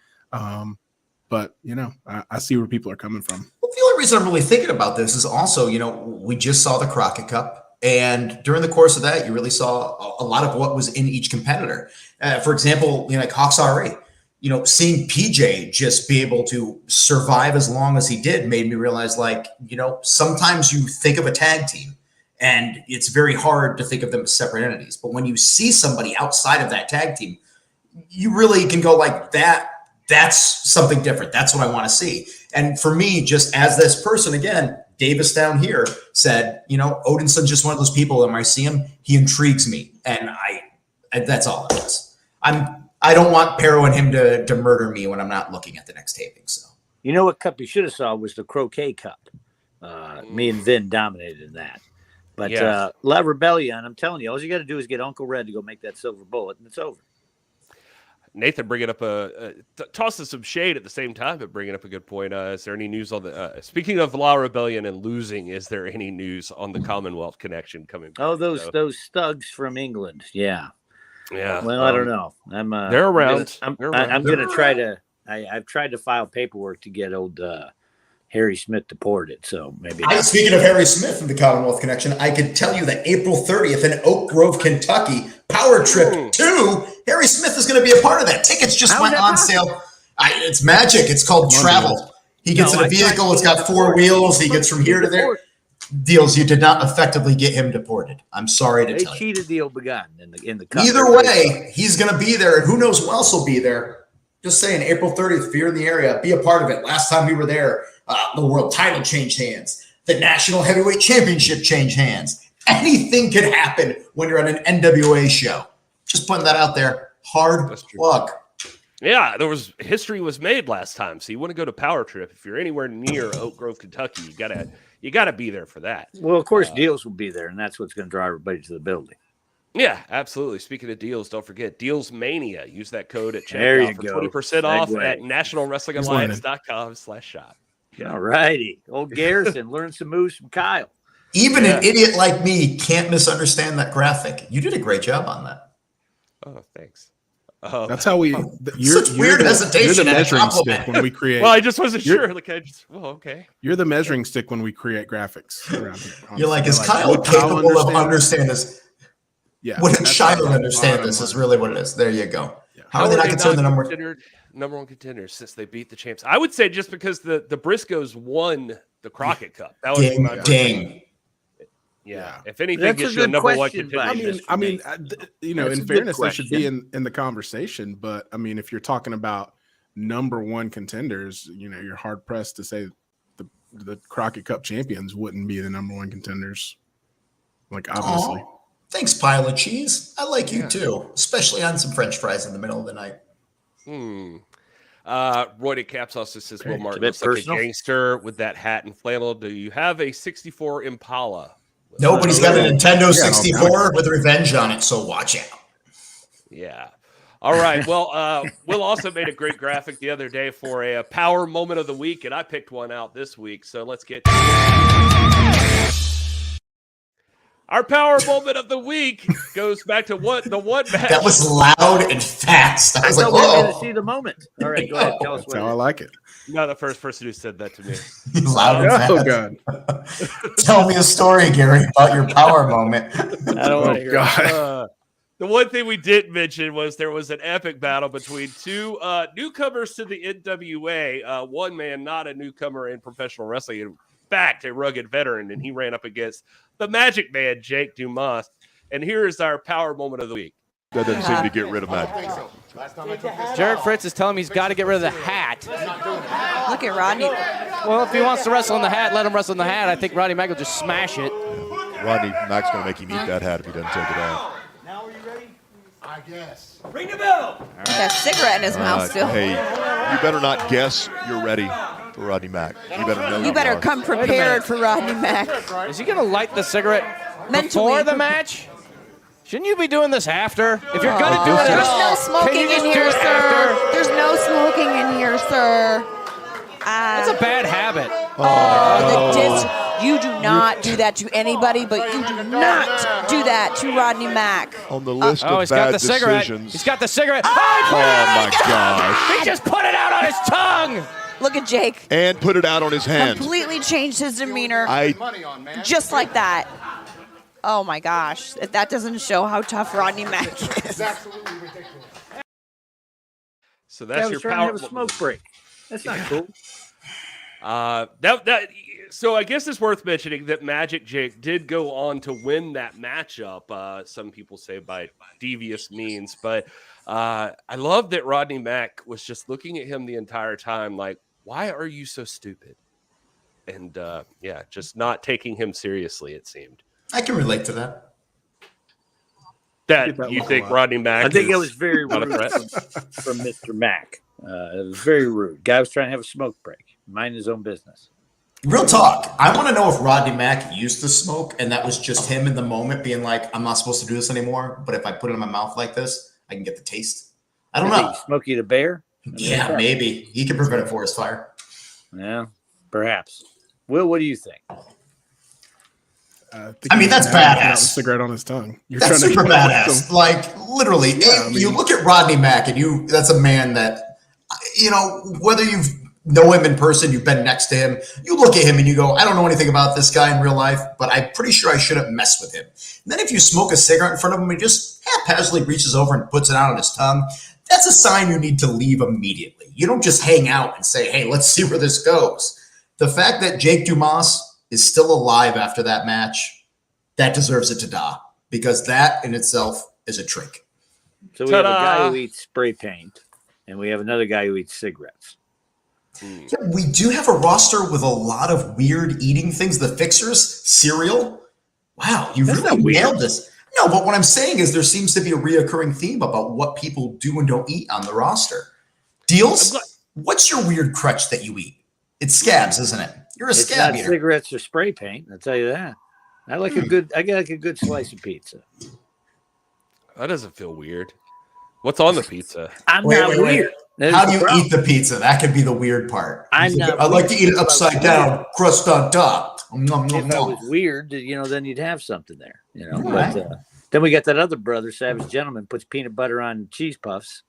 But, I see where people are coming from. Well, the only reason I'm really thinking about this is also, we just saw the Crockett Cup. And during the course of that, you really saw a lot of what was in each competitor. For example, like Hawks RA, seeing PJ just be able to survive as long as he did made me realize, like, sometimes you think of a tag team and it's very hard to think of them as separate entities. But when you see somebody outside of that tag team, you really can go like that. That's something different. That's what I want to see. And for me, just as this person, again, Davis down here said, Odinson's just one of those people that when I see him, he intrigues me. And that's all it is. I don't want Pero and him to murder me when I'm not looking at the next taping. So, what cup you should have saw was the Croquet Cup. Me and Vin dominated in that. But La Rebellion, I'm telling you, all you got to do is get Uncle Red to go make that silver bullet, and it's over. Nathan bringing up tossing some shade at the same time, but bringing up a good point. Is there any news on the speaking of La Rebellion and losing? Is there any news on the Commonwealth connection coming back? Oh, those thugs from England, yeah. Well, I don't know. They're around. I'm going to try to. I've tried to file paperwork to get old Harry Smith deported. So maybe. Speaking of Harry Smith from the Commonwealth connection, I could tell you that April 30th in Oak Grove, Kentucky, Power Trip 2. Harry Smith is going to be a part of that. Tickets just went on sale. It's magic. It's called travel. He gets in a vehicle. It's got 4 wheels. He gets from here to there. Deals, you did not effectively get him deported. I'm sorry to tell you. They cheated the Obegon in the cup. Either way, he's going to be there, and who knows who else will be there. Just saying, April 30th, if you're in the area, be a part of it. Last time we were there, the world title changed hands. The National Heavyweight Championship changed hands. Anything could happen when you're at an NWA show. Just putting that out there. Hard luck. Yeah, history was made last time, so you want to go to Power Trip. If you're anywhere near Oak Grove, Kentucky, you gotta be there for that. Well, of course, Deals will be there, and that's what's going to draw everybody to the building. Yeah, absolutely. Speaking of deals, don't forget Deals Mania. Use that code at There you checkout for go. 20% off Segue. at nationalwrestlingalliance.com/shop. All righty. Old Garrison, learn some moves from Kyle. Even an idiot like me can't misunderstand that graphic. You did a great job on that. Oh, thanks. That's how we. Such weird hesitation. You're the at a measuring compliment. stick when we create. Well, I just wasn't sure. Like, okay. You're the measuring stick when we create graphics around here. You're like, is You're Kyle would Kyle capable of understanding this? Yeah. Wouldn't that's Shiloh like understand bottom this? Is line. really what it is. There you go. Yeah. How are they not considered the number? Number one contenders since they beat the champs? I would say just because the Briscoes won the Crockett Cup. That would be my Ding. Yeah. If anything, That's gets a you a good number one question, contender. I mean, you know, That's a in good fairness, they should be question. in the conversation. But I mean, if you're talking about number one contenders, you know, you're hard pressed to say the Crockett Cup champions wouldn't be the number one contenders. Like, obviously. Aw, thanks, pile of cheese. I like you too, especially on some French fries in the middle of the night. Roy Caps also says, Will Martin bit looks like personal. a gangster with that hat and flannel. Do you have a 64 Impala? Nobody's got a Nintendo Yeah, 64 with revenge on it, so watch out. Yeah. All right. Well, Will also made a great graphic the other day for a power moment of the week, and I picked one out this week. So let's get to it. Our power moment of the week goes back to the one match. That was loud and fast. I was like, thought we were going to whoa. see the moment. All right, go ahead. Tell us That's what how it I is. like it. Not the first person who said that to me. Loud and fast. Oh, God. Tell me a story, Gary, about your power moment. I don't want to hear it. God. The one thing we didn't mention was there was an epic battle between two newcomers to the NWA. One man, not a newcomer in professional wrestling, in fact, a rugged veteran, and he ran up against the Magic Man, Jake Dumas. And here is our power moment of the week. That doesn't seem to get rid of Magic. Jared Fritz is telling me he's got to get rid of the hat. Look at Rodney. Well, if he wants to wrestle in the hat, let him wrestle in the hat. I think Rodney Mack will just smash it. Rodney Mack's going to make him eat that hat if he doesn't take it off. I guess. With that cigarette in his mouth still. Hey, you better not guess you're ready for Rodney Mack. You better know You better are. come prepared for Rodney Mack. Is he going to light the cigarette before the match? Shouldn't you be doing this after? If you're going to do it at There's all, no smoking can you just in do here, it sir. after? There's no smoking in here, sir. That's a bad habit. You do not do that to anybody, but you do not do that to Rodney Mack. On the list Oh, of he's got bad the cigarette. decisions. He's got the cigarette. Oh, my gosh. He just put it out on his tongue. Look at Jake. And put it out on his hand. Completely changed his demeanor. Money on, man. Just like that. Oh my gosh. If that doesn't show how tough Rodney Mack is. It's absolutely ridiculous. So I that's was your trying to power have a smoke break. That's not cool. So I guess it's worth mentioning that Magic Jake did go on to win that matchup. Some people say by devious means, but I love that Rodney Mack was just looking at him the entire time, like, "Why are you so stupid?" And just not taking him seriously. It seemed I can relate to that. that you think Rodney Mack. I think is it was very not a rude threat. from Mr. Mack. It was very rude. Guy was trying to have a smoke break, mind his own business. Real talk. I want to know if Rodney Mack used to smoke and that was just him in the moment being like, I'm not supposed to do this anymore, but if I put it in my mouth like this, I can get the taste. I don't know. Smokey the Bear? Yeah, maybe. He can prevent a forest fire. Yeah, perhaps. Will, what do you think? I mean, that's badass. Cigarette on his tongue. You're That's trying to super convince badass. him. Like, literally, you look at Rodney Mack and that's a man that, whether you know him in person, you've been next to him, you look at him and you go, I don't know anything about this guy in real life, but I'm pretty sure I shouldn't mess with him. And then if you smoke a cigarette in front of him, he just haphazardly reaches over and puts it out on his tongue. That's a sign you need to leave immediately. You don't just hang out and say, hey, let's see where this goes. The fact that Jake Dumas is still alive after that match, that deserves it to die, because that in itself is a trick. So we have a guy who eats spray paint, and we have another guy who eats cigarettes. Yeah, we do have a roster with a lot of weird eating things. The Fixers, cereal. Wow, you really nailed this. No, but what I'm saying is there seems to be a reoccurring theme about what people do and don't eat on the roster. Deals, what's your weird crutch that you eat? It's scabs, isn't it? You're a It's scab not eater. cigarettes or spray paint, I'll tell you that. I like a good slice of pizza. That doesn't feel weird. What's on the pizza? I'm not weird. How do you eat the pizza? That could be the weird part. I'm not I like weird. to eat it upside down, crust on top. If I was weird, then you'd have something there, Right. But then we got that other brother, Savage Gentleman, puts peanut butter on cheese puffs.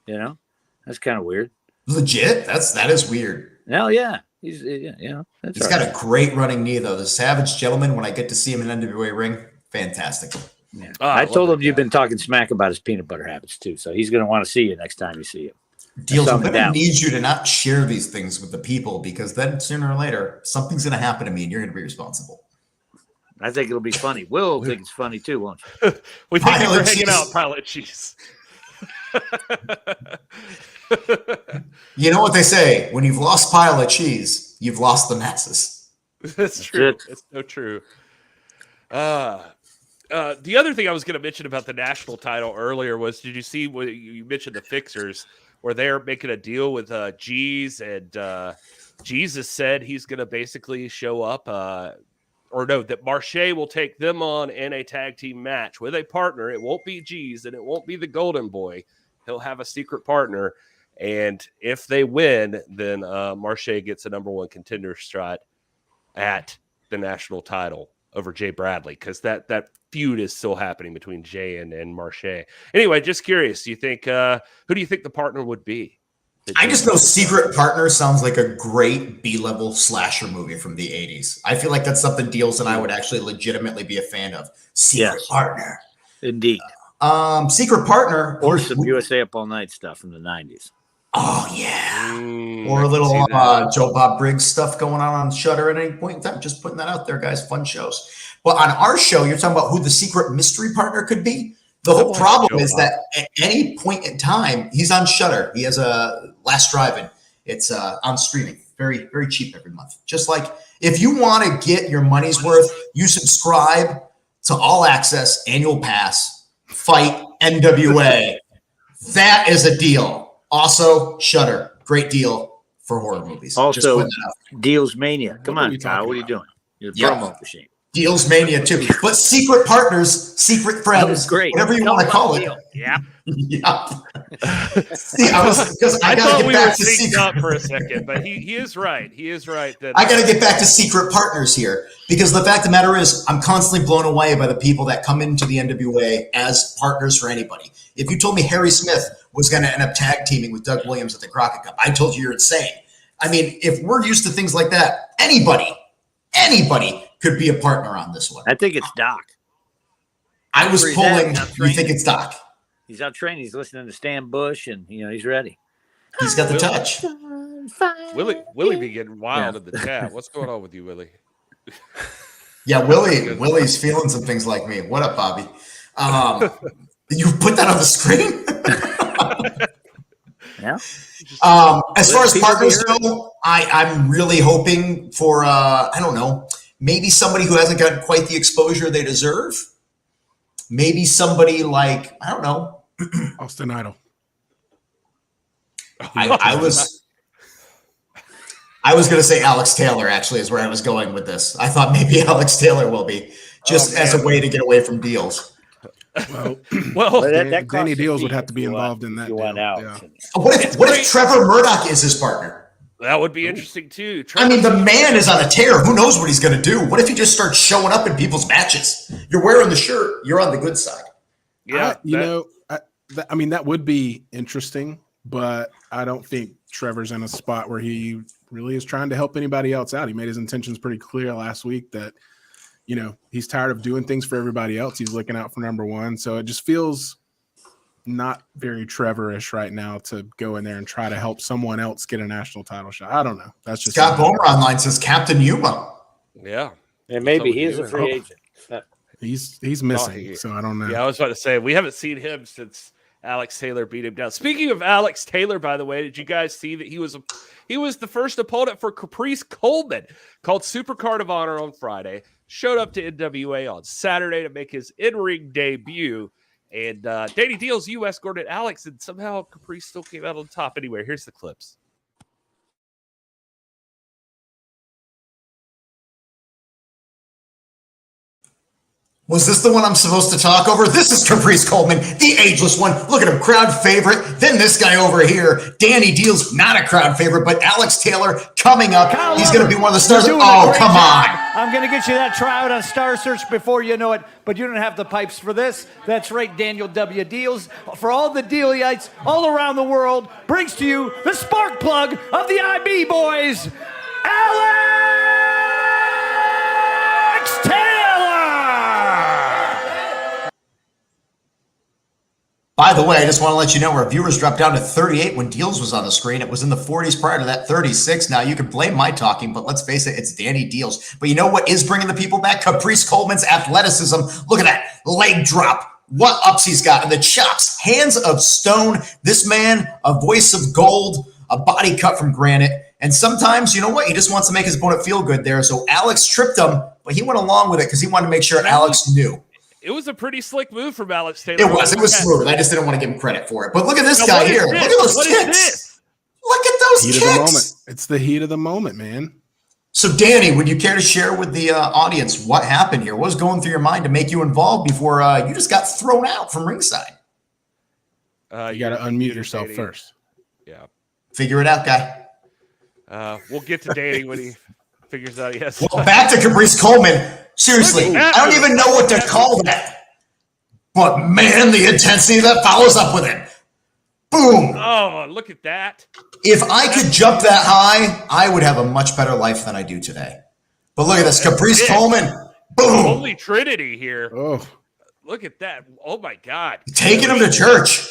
That's kind of weird. Legit? That is weird. Hell yeah. He's got a great running knee though. The Savage Gentleman, when I get to see him in NWA ring, fantastic. Yeah. Oh, I told him you've been talking smack about his peanut butter habits too, so he's going to want to see you next time you see him. Deals, I'm going to need you to not share these things with the people, because then sooner or later something's going to happen to me and you're going to be responsible. I think it'll be funny. Will think it's funny too, won't you? We think we're hanging out, Pilot Cheese. You know what they say? When you've lost Pile of Cheese, you've lost the masses. That's true. It's so true. The other thing I was going to mention about the national title earlier was, did you see what you mentioned, the Fixers, where they're making a deal with G's, and Jesus said he's going to basically show up, that Marche will take them on in a tag team match with a partner. It won't be G's and it won't be the Golden Boy. He'll have a secret partner. And if they win, then Marche gets a number one contender shot at the national title over Jay Bradley, because that feud is still happening between Jay and Marche. Anyway, just curious, do you think who do you think the partner would be? I just know Secret Partner sounds like a great B-level slasher movie from the 80s. I feel like that's something Deals and I would actually legitimately be a fan of. Secret Partner. Indeed. Secret Partner. Or some USA Up All Night stuff from the 90s. Oh, yeah. Or a little Joe Bob Briggs stuff going on Shudder at any point in time. Just putting that out there, guys. Fun shows. But on our show, you're talking about who the secret mystery partner could be. The whole problem is that at any point in time, he's on Shudder. He has a Last Drive-In. It's on streaming. Very, very cheap every month. Just like if you want to get your money's worth, you subscribe to All Access, Annual Pass, Fight, NWA. That is a deal. Also, Shudder. Great deal for horror movies. Also, Deals Mania. Come on, Kyle. What are you doing? You're the promo machine. Deals Mania too, but secret partners, secret friends, great. Whatever you want to call it. Yeah. Yeah. See, I thought we were synced up for a second, but he is right. He is right. That I got to get back to secret partners here, because the fact of the matter is, I'm constantly blown away by the people that come into the NWA as partners for anybody. If you told me Harry Smith was going to end up tag teaming with Doug Williams at the Crockett Cup, I told you you're insane. I mean, if we're used to things like that, anybody could be a partner on this one. I think it's Doc. I was pulling. You think it's Doc? He's out training. He's listening to Stan Bush, and he's ready. He's got the touch. Willie be getting wild in the chat. What's going on with you, Willie? Yeah, Willie's feeling some things like me. What up, Bobby? You put that on the screen? Yeah. As far as partners go, I'm really hoping for I don't know, maybe somebody who hasn't gotten quite the exposure they deserve. Maybe somebody like, I don't know, Austin Idol. I was going to say Alex Taylor, actually, is where I was going with this. I thought maybe Alex Taylor will be, just as a way to get away from Deals. Well, Danny Deals would have to be involved in that deal. Yeah. What if Trevor Murdoch is his partner? That would be interesting too. I mean, the man is on a tear. Who knows what he's going to do? What if he just starts showing up in people's matches? You're wearing the shirt. You're on the good side. Yeah, I mean, that would be interesting, but I don't think Trevor's in a spot where he really is trying to help anybody else out. He made his intentions pretty clear last week that, he's tired of doing things for everybody else. He's looking out for number one. So it just feels not very Trevor-ish right now to go in there and try to help someone else get a national title shot. I don't know. That's just Scott Bomer online says Captain Yuma. Yeah. And maybe he is a free agent. He's missing, so I don't know. Yeah, I was about to say, we haven't seen him since Alex Taylor beat him down. Speaking of Alex Taylor, by the way, did you guys see that he was the first opponent for Caprice Coleman, called Supercard of Honor on Friday, showed up to NWA on Saturday to make his in-ring debut, and Danny Deals, you escorted Alex, and somehow Caprice still came out on top. Anyway, here's the clips. Was this the one I'm supposed to talk over? This is Caprice Coleman, the ageless one. Look at him, crowd favorite. Then this guy over here, Danny Deal's not a crowd favorite, but Alex Taylor coming up. He's going to be one of the stars. Oh, come on. I'm going to get you that tryout on Star Search before you know it, but you don't have the pipes for this. That's right, Daniel W. Deals. For all the Dealyites all around the world, brings to you the spark plug of the IB boys, Alex Taylor! By the way, I just want to let you know our viewers dropped down to 38 when Deals was on the screen. It was in the 40s prior to that, 36. Now, you can blame my talking, but let's face it, it's Danny Deals. But you know what is bringing the people back? Caprice Coleman's athleticism. Look at that leg drop. What ups he's got. And the chops, hands of stone. This man, a voice of gold, a body cut from granite. And sometimes, you know what? He just wants to make his opponent feel good there. So Alex tripped him, but he went along with it because he wanted to make sure Alex knew. It was a pretty slick move from Alex Taylor. It was smooth. I just didn't want to give him credit for it. But look at this guy here. Look at those kicks. Look at those kicks. Heat of the moment. It's the heat of the moment, man. So, Danny, would you care to share with the audience what happened here? What was going through your mind to make you involved before you just got thrown out from ringside? You got to unmute yourself first. Yeah. Figure it out, guy. We'll get to Danny when he figures out he has. Well, back to Caprice Coleman. Seriously, I don't even know what to call that. But, man, the intensity that follows up with it. Boom. Oh, look at that. If I could jump that high, I would have a much better life than I do today. But look at this. Caprice Coleman. Boom. Holy Trinity here. Oh. Look at that. Oh, my God. Taking him to church.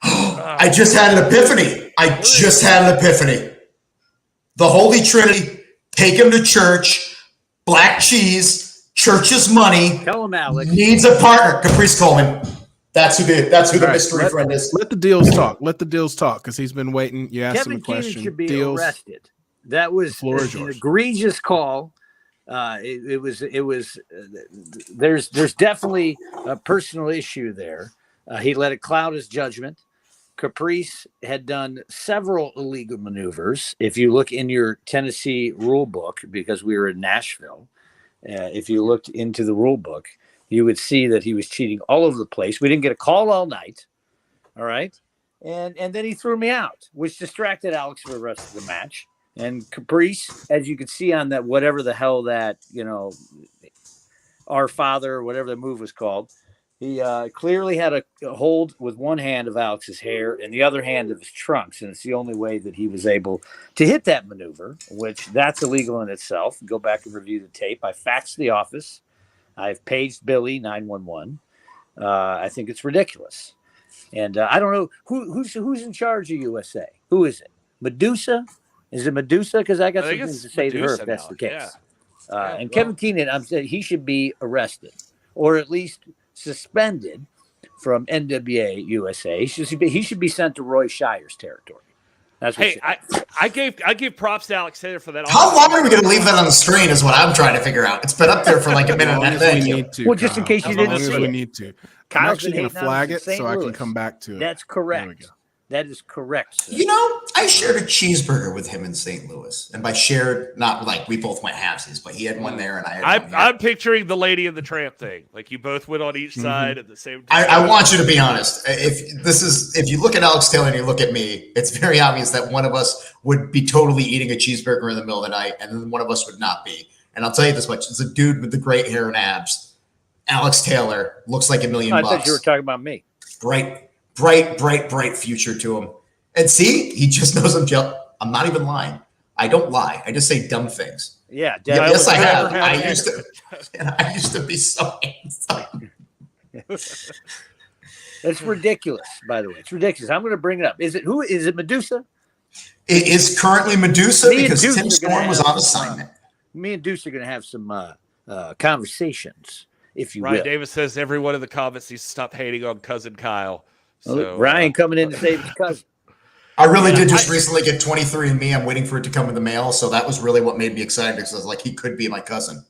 I just had an epiphany. The Holy Trinity, take him to church, black cheese, church's money. Tell him, Alex. Needs a partner. Caprice Coleman. That's who the mystery friend is. Let the Deals talk. Let the Deals talk because he's been waiting. You asked him a question. Kevin should be Deals, arrested. That was an egregious call. It was. There's definitely a personal issue there. He let it cloud his judgment. Caprice had done several illegal maneuvers. If you look in your Tennessee rule book, because we were in Nashville, if you looked into the rule book, you would see that he was cheating all over the place. We didn't get a call all night. All right. And then he threw me out, which distracted Alex for the rest of the match. And Caprice, as you could see on that, whatever the hell that, Our Father, or whatever the move was called, he clearly had a hold with one hand of Alex's hair and the other hand of his trunks. And it's the only way that he was able to hit that maneuver, which that's illegal in itself. Go back and review the tape. I faxed the office. I've paged Billy 911. I think it's ridiculous. And I don't know who's in charge of USA. Who is it? Medusa? Is it Medusa? Because I got some things to say to her if that's the case. And Kevin Keenan, I'm saying he should be arrested or at least suspended from NWA USA. He should be sent to Roy Shire's territory. That's what I gave props to Alex Taylor for that. How long are we going to leave that on the screen is what I'm trying to figure out. It's been up there for like a minute and a half. Well, just in case you didn't see it. We need to. I'm actually going to flag it so I can come back to it. That's correct. That is correct, sir. I shared a cheeseburger with him in St. Louis. And by shared, not like we both went halfsies, but he had one there and I had one here. I'm picturing the Lady and the Tramp thing. Like you both went on each side at the same time. I want you to be honest. If you look at Alex Taylor and you look at me, it's very obvious that one of us would be totally eating a cheeseburger in the middle of the night and then one of us would not be. And I'll tell you this much. It's a dude with the great hair and abs. Alex Taylor looks like $1 million. I thought you were talking about me. Bright future to him. And see, he just knows I'm not even lying. I don't lie. I just say dumb things. Yeah. Yes, I have. I used to be so handsome. That's ridiculous, by the way. It's ridiculous. I'm going to bring it up. Is it Medusa? It is currently Medusa because Tim Storm was on assignment. Me and Deuce are going to have some conversations, if you will. Ryan Davis says every one of the comments needs to stop hating on cousin Kyle. So, Ryan coming in to save his cousin. I really did just recently get 23andMe. I'm waiting for it to come in the mail. So that was really what made me excited because I was like, he could be my cousin.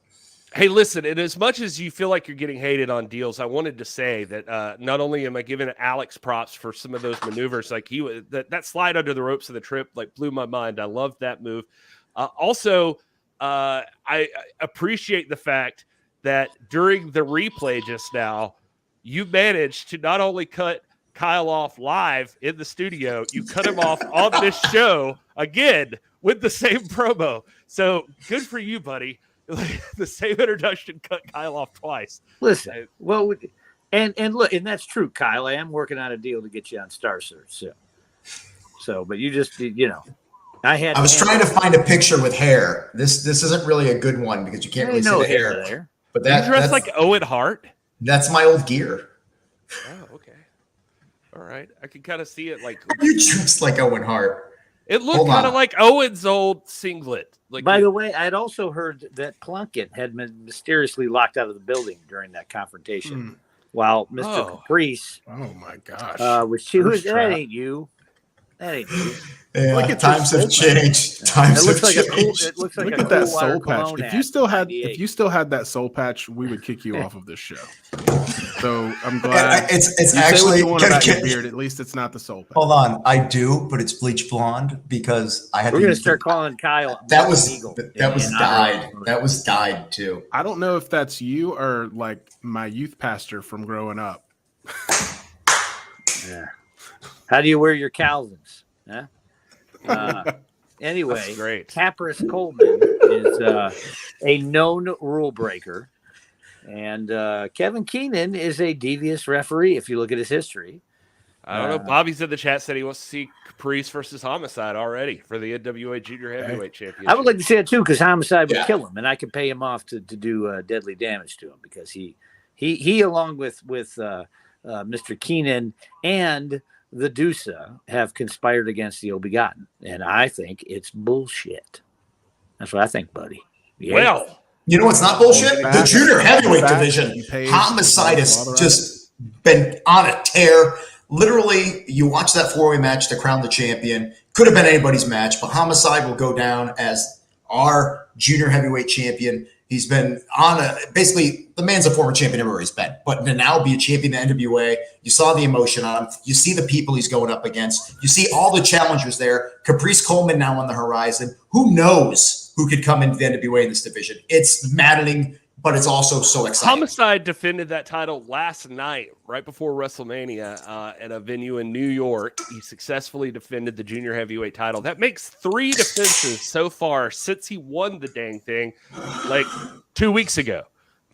Hey, listen, and as much as you feel like you're getting hated on Deals, I wanted to say that not only am I giving Alex props for some of those maneuvers, like that slide under the ropes of the trip, like blew my mind. I loved that move. Also, I appreciate the fact that during the replay just now, you managed to not only cut Kyle off live in the studio, you cut him off on this show again with the same promo. So good for you, buddy. The same introduction cut Kyle off twice. Listen, well, and look, and that's true, Kyle. I am working on a deal to get you on Star Search. So, but you just, I was trying to find a picture with hair. This isn't really a good one because you can't really see the hair there. But you dress like Owen Hart. That's my old gear. Oh, okay. All right. I can kind of see it like you dressed like Owen Hart. It looked kind of like Owen's old singlet. Like, by the way, I'd also heard that Plunkett had been mysteriously locked out of the building during that confrontation, while Mr. Caprice. Oh my gosh! That ain't you. That ain't you. Yeah, times have changed. Times have changed. It looks like Look a at that cool water soul patch. cologne If you still had that soul patch, we would kick you off of this show. So I'm glad it's you actually say what you want about your beard. At least it's not the soul patch. Hold on, I do, but it's bleach blonde because I had. We're gonna start calling Kyle. That was dyed. That was dyed too. I don't know if that's you or like my youth pastor from growing up. Yeah. How do you wear your Calvins? Huh? Anyway, great. Caprice Coleman is a known rule breaker, and Kevin Keenan is a devious referee. If you look at his history, I don't know. Bobby's in the chat said he wants to see Caprice versus Homicide already for the NWA Junior Heavyweight Championship. I would like to see it too because Homicide would kill him, and I could pay him off to do deadly damage to him because he along with Mr. Keenan and the Dusa have conspired against the Ill-Begotten, and I think it's bullshit. That's what I think, buddy. Yeah. Well, you know what's not bullshit? The junior heavyweight division. Homicide has just been on a tear. Literally, you watch that four-way match to crown the champion. Could have been anybody's match, but Homicide will go down as our junior heavyweight champion. He's been basically the man's a former champion everywhere he's been, but to now be a champion in the NWA, you saw the emotion on him. You see the people he's going up against. You see all the challengers there. Caprice Coleman now on the horizon. Who knows who could come into the NWA in this division? It's maddening, but it's also so exciting. Homicide defended that title last night, right before WrestleMania, at a venue in New York. He successfully defended the junior heavyweight title. That makes 3 defenses so far since he won the dang thing, like 2 weeks ago.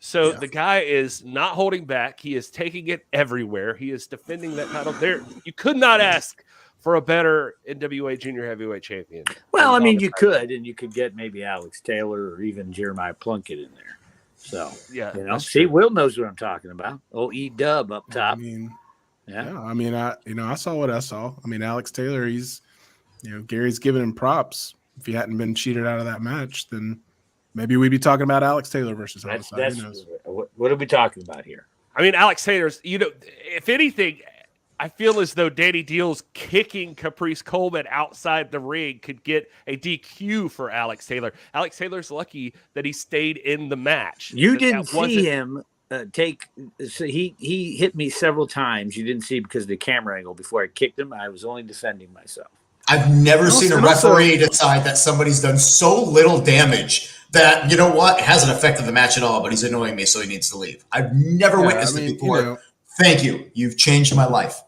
So the guy is not holding back. He is taking it everywhere. He is defending that title. There, you could not ask for a better NWA junior heavyweight champion. Well, I mean, you could, and you could get maybe Alex Taylor or even Jeremiah Plunkett in there. So, see, Will knows what I'm talking about. Oh, E-Dub up top. I mean, I saw what I saw. I mean, Alex Taylor, he's, Gary's giving him props. If he hadn't been cheated out of that match, then maybe we'd be talking about Alex Taylor versus Homicide. What are we talking about here? I mean, Alex Taylor's, if anything, I feel as though Danny Deal's kicking Caprice Coleman outside the ring could get a DQ for Alex Taylor. Alex Taylor's lucky that he stayed in the match. You didn't see him take. So he hit me several times. You didn't see because of the camera angle before I kicked him. I was only defending myself. I've never seen a referee decide that somebody's done so little damage that, you know what, it hasn't affected the match at all, but he's annoying me, so he needs to leave. I've never witnessed it before. Thank you. You've changed my life.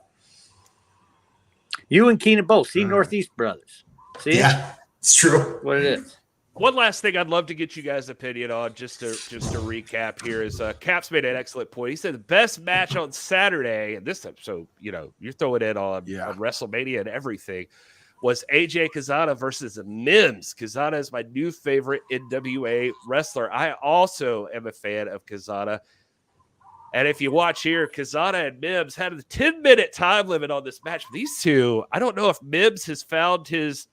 You and Keenan both. See Northeast Brothers. See? Yeah, it's true. What it is. One last thing I'd love to get you guys' opinion on, just to recap here, is Caps made an excellent point. He said the best match on Saturday, and this episode, you're throwing it on WrestleMania and everything, was AJ Kazana versus Mims. Kazana is my new favorite NWA wrestler. I also am a fan of Kazana. And if you watch here, Kazana and Mims had a 10-minute time limit on this match. These two, I don't know if Mims has found his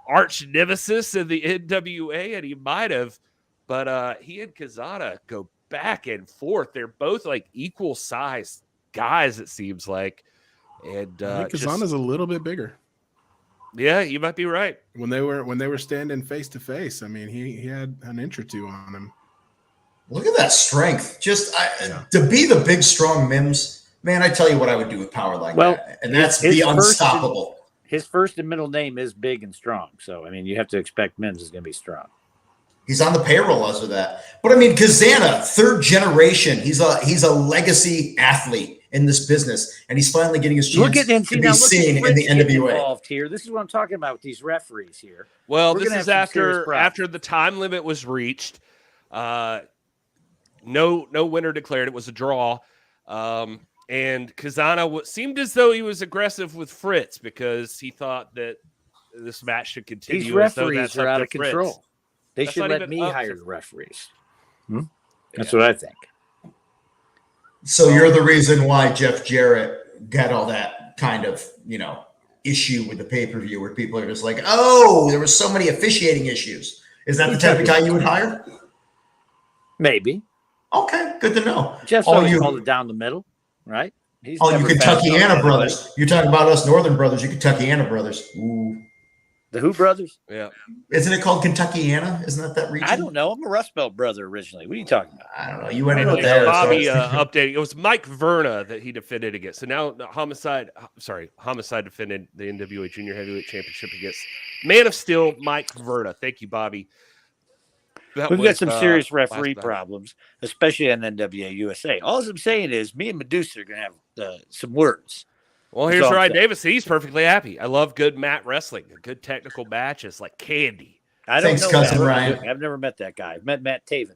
arch nemesis in the NWA, and he might have, but he and Kazana go back and forth. They're both like equal sized guys, it seems like. And Kazana's a little bit bigger. Yeah, you might be right. When they were standing face to face, I mean, he had an inch or two on him. Look at that strength. Just to be the big, strong Mims, man, I tell you what I would do with power like that. And that's be unstoppable. His first and middle name is big and strong. So, I mean, you have to expect Mims is going to be strong. He's on the payroll as of that. But I mean, Kazana, third generation. He's a legacy athlete in this business, and he's finally getting his chance to be seen in the NWA. Involved here. This is what I'm talking about with these referees here. Well, this is after the time limit was reached. No winner declared. It was a draw. And Kazana seemed as though he was aggressive with Fritz because he thought that this match should continue. These referees are out of control. They should let me hire the referees. That's what I think. So you're the reason why Jeff Jarrett got all that kind of, issue with the pay-per-view where people are just like, oh, there were so many officiating issues. Is that the type of guy you would hire? Maybe. Okay, good to know. Jeff's always called it down the middle, right? He's you Kentuckiana brothers. You're talking about us Northern brothers. You Kentuckiana brothers. Ooh. The who brothers? Yeah. Isn't it called Kentuckiana? Isn't that region? I don't know. I'm a Rust Belt brother originally. What are you talking about? I don't know. You went with there. Bobby updating. It was Mike Verna that he defended against. So now Homicide defended the NWA Junior Heavyweight Championship against Man of Steel, Mike Verna. Thank you, Bobby. We've got some serious referee problems, especially on NWA USA. All I'm saying is me and Medusa are going to have some words. Well, here's Ryan Davis. He's perfectly happy. I love good mat wrestling. Good technical matches like Candy. Thanks, cousin Ryan. I've never met that guy. I've met Matt Taven.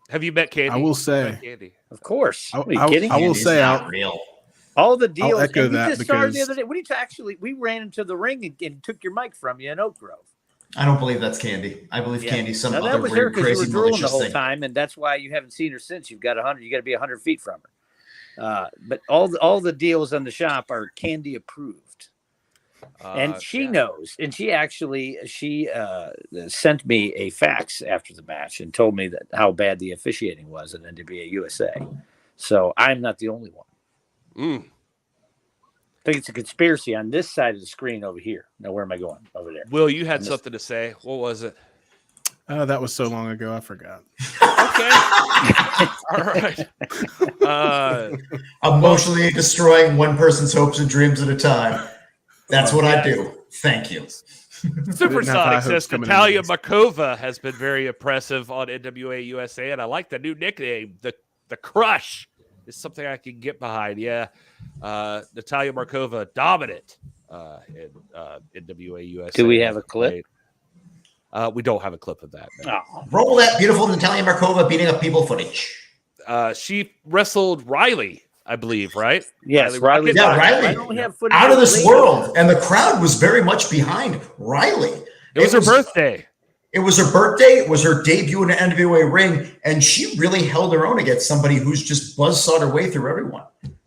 Have you met Candy? I will say. Candy. Of course. Are you kidding? I will say. Real. All the deals. I'll echo that just started the other day. What do you we ran into the ring and took your mic from you in Oak Grove. I don't believe that's Candy. I believe Candy's some other that was her weird, crazy, you were drooling the malicious whole thing. time, and that's why you haven't seen her since. You got to be 100 feet from her. But all the deals on the shop are Candy approved, and she knows. And she sent me a fax after the match and told me that how bad the officiating was at NWA USA. So I'm not the only one. I think it's a conspiracy on this side of the screen over here. Now, where am I going? Over there. Will, you had something to say. What was it? That was so long ago, I forgot. Okay. All right. Emotionally destroying one person's hopes and dreams at a time. That's what I do. Thank you. Supersonic says Natalia Markova has been very impressive on NWA USA, and I like the new nickname, the Crush. Is something I can get behind. Yeah. Natalia Markova, dominant in NWA USA. Do we have a clip? We don't have a clip of that. No. Oh. Roll that beautiful Natalia Markova beating up people footage. She wrestled Riley, I believe, right? Yes, Riley. Yeah, Riley. I don't have footage out of this later. world. And the crowd was very much behind Riley. It was her birthday. It was her birthday. It was her debut in an NWA ring. And she really held her own against somebody who's just buzzsawed her way through everyone.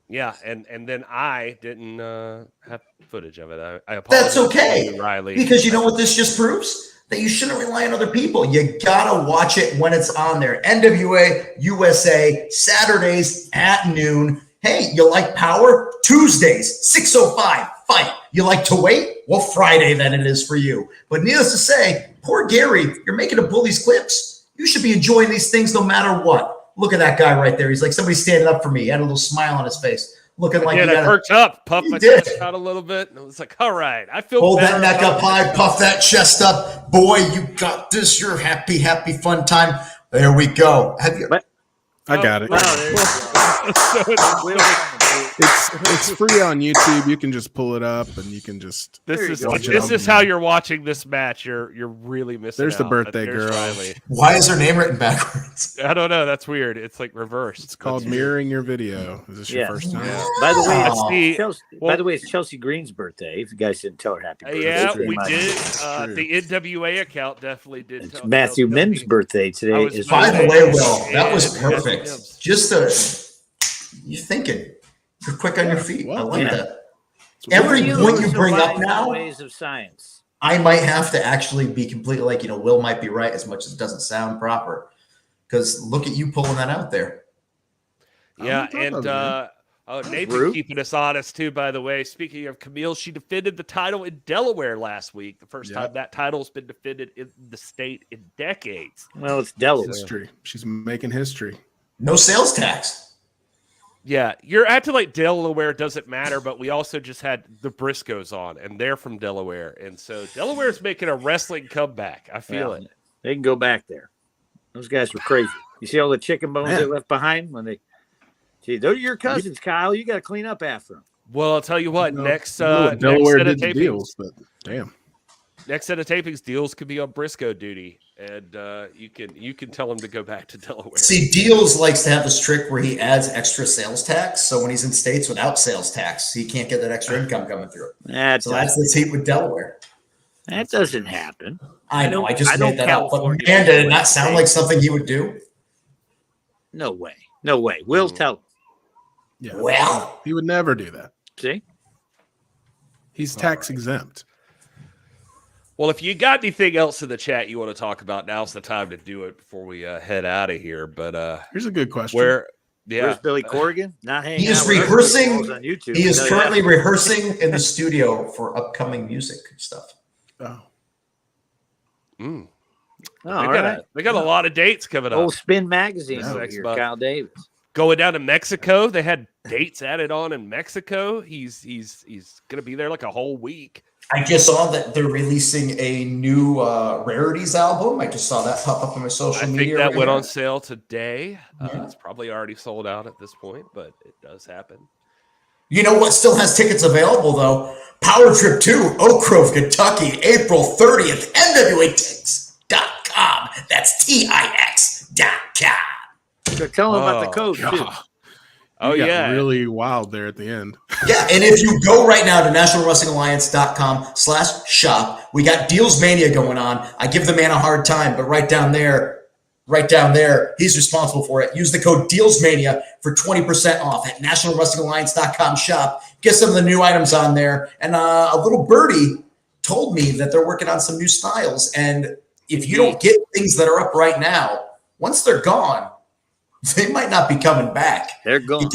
Yeah, and then I didn't have footage of it. I apologize. That's okay, to Riley, because you know what this just proves? That you shouldn't rely on other people. You gotta watch it when it's on there. NWA USA, Saturdays at noon. Hey, you like power? Tuesdays, 6:05, fight. You like to wait? Well, Friday then it is for you. But needless to say, poor Gary, you're making a bully's clips. You should be enjoying these things no matter what. Look at that guy right there. He's like somebody standing up for me. He had a little smile on his face. Looking like I perked up, puffed my chest out a little bit, and it was like, all right, I feel Hold better. that neck up high, puff that chest up. Boy, you got this. You're happy, fun time. There we go. Have you? I got it. Wow, It's free on YouTube. You can just pull it up and you can just. This watch is how you're watching this match. You're really missing. There's the out. birthday There's girl. Riley. Why is her name written backwards? I don't know. That's weird. It's like reversed. It's called mirroring your video. Is this your first time? Yeah. By the way, That's the- by the way, it's Chelsea Green's birthday. If you guys didn't tell her happy birthday, Yeah, today, we my- did. The NWA account definitely did. It's tell Matthew Chelsea. Mims' birthday today. Is By the way, Will, that was And perfect. Mims. Just you're thinking. You're quick on your feet. I like that. Who Every are point you who's bring up arrived in the now, ways of science. I might have to actually be completely like, Will might be right as much as it doesn't sound proper. Because look at you pulling that out there. Yeah, I'm and Nathan rude. keeping us honest too. By the way, speaking of Kamille, she defended the title in Delaware last week. The first time that title's been defended in the state in decades. Well, it's Delaware. History. She's making history. No sales tax. Yeah, you're acting like Delaware doesn't matter, but we also just had the Briscoes on, and they're from Delaware, and so Delaware's making a wrestling comeback. I feel it. They can go back there. Those guys were crazy. You see all the chicken bones they left behind when they. Gee, those are your cousins, Kyle. You got to clean up after them. Well, I'll tell you what. Next Delaware set of did the tapings, deals, but damn. next set of tapings, deals could be on Briscoe duty, and you can tell him to go back to Delaware. See, Deals likes to have this trick where he adds extra sales tax. So when he's in states without sales tax, he can't get that extra income coming through. That's the heat with Delaware. That doesn't happen. I know. I just made that up. But man, did it not sound like something he would do? No way. No way. We'll tell him. Yeah. Well, he would never do that. See? He's tax exempt. Well, if you got anything else in the chat you want to talk about, now's the time to do it before we head out of here. But here's a good question. Where's Billy Corgan? Not hanging he is out with rehearsing. on YouTube. He is currently rehearsing in the studio for upcoming music stuff. Oh. They got a lot of dates coming up. Old Spin Magazine This over next here, month. Kyle Davis. Going down to Mexico. They had dates added on in Mexico. He's going to be there like a whole week. I just saw that they're releasing a new Rarities album. I just saw that pop up on my social media. I think that went on sale today. It's probably already sold out at this point, but it does happen. You know what still has tickets available, though? Power Trip 2, Oak Grove, Kentucky, April 30th, NWATix.com. That's TIX.com. So tell them about the code, too. Oh, You got yeah. really wild there at the end. Yeah, and if you go right now to nationalwrestlingalliance.com/shop, we got Deals Mania going on. I give the man a hard time, but right down there, he's responsible for it. Use the code DealsMania for 20% off at nationalwrestlingalliance.com/shop. Get some of the new items on there. And a little birdie told me that they're working on some new styles. And if you don't get things that are up right now, once they're gone, they might not be coming back. They're gone.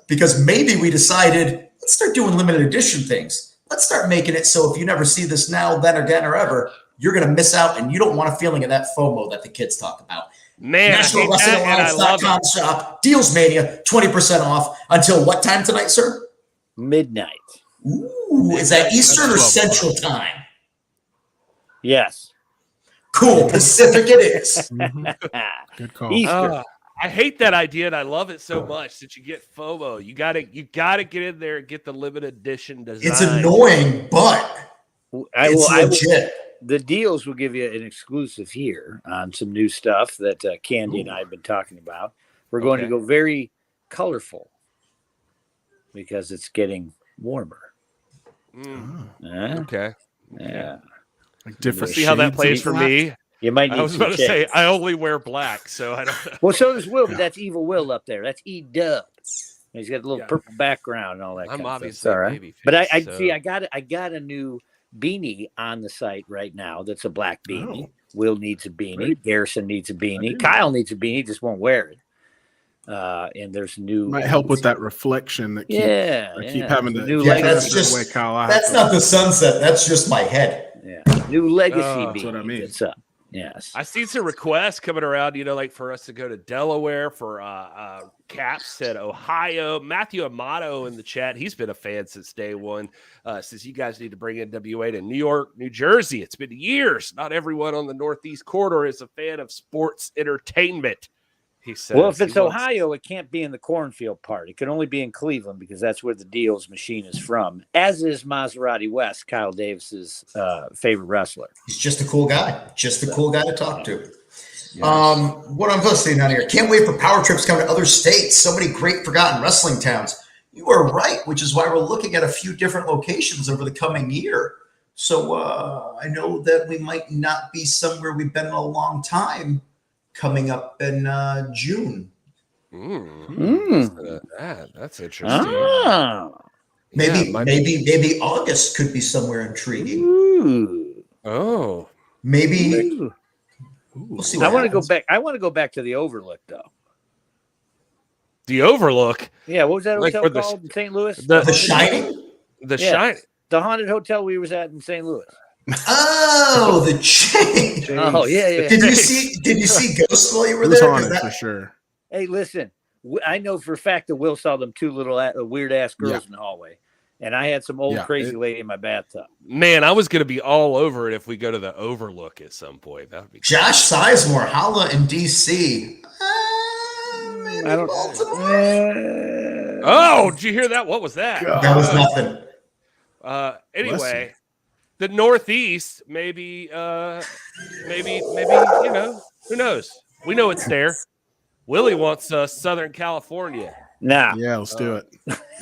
Because maybe we decided, let's start doing limited edition things. Let's start making it so if you never see this now, then again, or ever, you're going to miss out, and you don't want a feeling of that FOMO that the kids talk about. Man, NationalWrestlingAlliance.com shop, Deals Mania, 20% off until what time tonight, sir? Midnight. Ooh, is that Eastern or Central time? Yes. Cool. Pacific it is. Good call. Easter. I hate that idea, and I love it so much that you get FOMO. You gotta get in there and get the limited edition design. It's annoying, but it's legit. The Deals will give you an exclusive here on some new stuff that Candy and I have been talking about. We're going to go very colorful because it's getting warmer. Okay. Yeah. Like different. Let's see how that shades plays of for black. me. You might need I was some about to say shades. I only wear black, so I don't know. Well, so does Will, but that's Evil Will up there. That's E-Dub. He's got a little purple background and all that. I'm kind of obviously stuff. All right. babyface, But I so- see. I got a new beanie on the site right now. That's a black beanie. Will needs a beanie. Great. Garrison needs a beanie. Kyle needs a beanie. Just won't wear it. And there's new. Might help with that reflection that keep having to. New Yeah, legacy. that's just way, Kyle, that's not the sunset. That's just my head. Yeah. New legacy beanie. That's what I mean. That's up. Yes. I seen some requests coming around, like for us to go to Delaware for Caps at Ohio. Matthew Amato in the chat. He's been a fan since day one. Says you guys need to bring NWA to New York, New Jersey. It's been years. Not everyone on the Northeast corridor is a fan of sports entertainment. He says. Well, if it's Ohio, it can't be in the cornfield part. It can only be in Cleveland because that's where the Deals machine is from, as is Maserati West, Kyle Davis's favorite wrestler. He's just a cool guy. Just a cool guy to talk to. What I'm posting on here. Can't wait for power trips coming to other states. So many great forgotten wrestling towns. You are right, which is why we're looking at a few different locations over the coming year. So I know that we might not be somewhere we've been in a long time coming up in June. That's interesting. Maybe August could be somewhere intriguing. Ooh. Oh. Maybe. We'll see. I want to go back. I want to go back to the Overlook, though. The Overlook. Yeah, what was that Like hotel for the- called in St. Louis? The Shining? The Yeah. Shining. The haunted hotel we was at in St. Louis. Oh, the chain. Oh yeah. Did you see Ghost while you were It was there? 'Cause haunted that- for sure. Hey, listen. I know for a fact that Will saw them two little weird ass girls in the hallway, and I had some old crazy lady in my bathtub. Man, I was going to be all over it if we go to the Overlook at some point. That would be Josh Sizemore, holla in DC. I don't. Oh, did you hear that? What was that? That was nothing. Anyway, the Northeast, maybe, you know, who knows? We know it's there. Willie wants Southern California. Nah. Yeah, let's do it.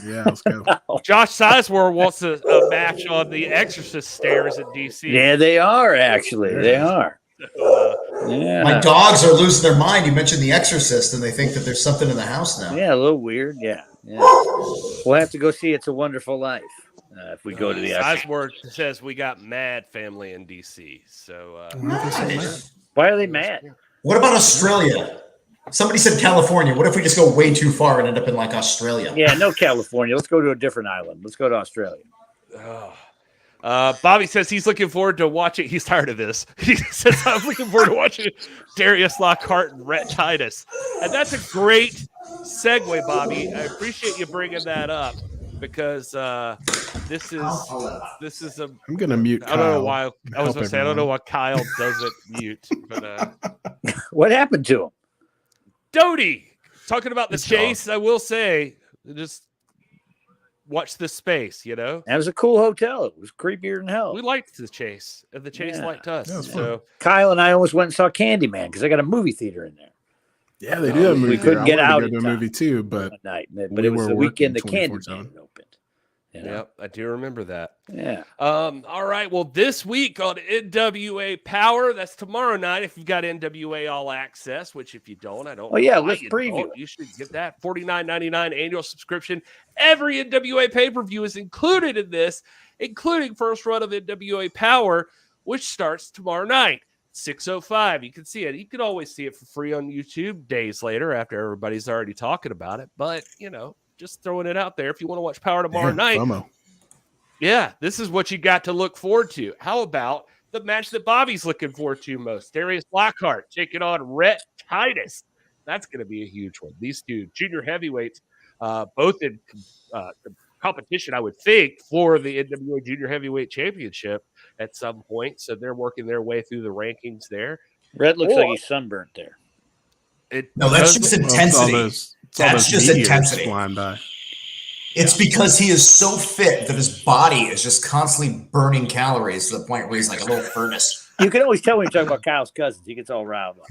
Yeah, let's go. Josh Sizemore wants a match on the Exorcist stairs at DC. Yeah, they are actually. They are. Yeah. My dogs are losing their mind. You mentioned The Exorcist, and they think that there's something in the house now. Yeah, a little weird. Yeah. We'll have to go see It's a Wonderful Life if we go to the Exorcist. Sizemore says we got mad family in DC. So why are they mad? What about Australia? Somebody said California. What if we just go way too far and end up in like Australia? Yeah, no California. Let's go to a different island. Let's go to Australia. Bobby says he's looking forward to watching. He's tired of this. He says, I'm looking forward to watching Darius Lockhart and Rhett Titus. And that's a great segue, Bobby. I appreciate you bringing that up because this is a. I'm gonna mute. I don't know why. I was gonna say I don't know why Kyle doesn't mute, but what happened to him? Doty talking about the chase. I will say, just watch this space. You know, that was a cool hotel. It was creepier than hell. We liked the chase, and the chase liked us. So Kyle and I almost went and saw Candyman because I got a movie theater in there. Yeah, they do have a movie. We couldn't get out to go to a movie too, but night. But it was the weekend the Candyman opened. You know? Yep, I do remember that. Yeah. All right. Well, this week on NWA Power, that's tomorrow night. If you've got NWA All Access, which if you don't, I don't. Oh yeah, know let's preview. You should get that $49.99 annual subscription. Every NWA pay-per-view is included in this, including first run of NWA Power, which starts tomorrow night, 6:05. You can see it. You can always see it for free on YouTube days later after everybody's already talking about it. But you know. Just throwing it out there. If you want to watch Power tomorrow night, yeah, this is what you got to look forward to. How about the match that Bobby's looking forward to most? Darius Lockhart taking on Rhett Titus. That's going to be a huge one. These two junior heavyweights, both in competition, I would think, for the NWA Junior Heavyweight Championship at some point. So they're working their way through the rankings there. Rhett looks like he's sunburnt there. No, that's just intensity. That's just intensity. It's because he is so fit that his body is just constantly burning calories to the point where he's like a little furnace. You can always tell when you talk about Kyle's cousins. He gets all riled up.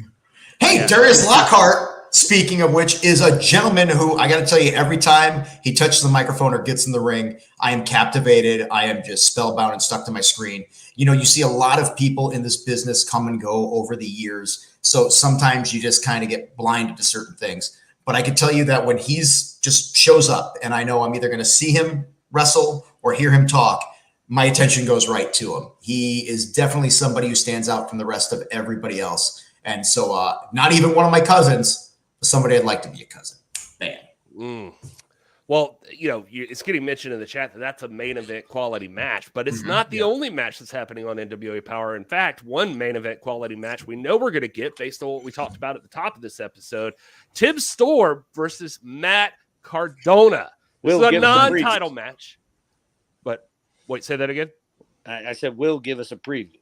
Hey, Darius Lockhart, speaking of which, is a gentleman who I got to tell you, every time he touches the microphone or gets in the ring, I am captivated. I am just spellbound and stuck to my screen. You know, you see a lot of people in this business come and go over the years. So sometimes you just kind of get blinded to certain things. But I can tell you that when he's just shows up and I know I'm either going to see him wrestle or hear him talk, my attention goes right to him. He is definitely somebody who stands out from the rest of everybody else. And so not even one of my cousins, but somebody I'd like to be a cousin. Man. Well, you know, it's getting mentioned in the chat that that's a main event quality match, but it's not the only match that's happening on NWA Power. In fact, one main event quality match we know we're going to get based on what we talked about at the top of this episode, Tim Storm versus Matt Cardona. This is a non-title match. But wait, say that again? I said, Will give us a preview.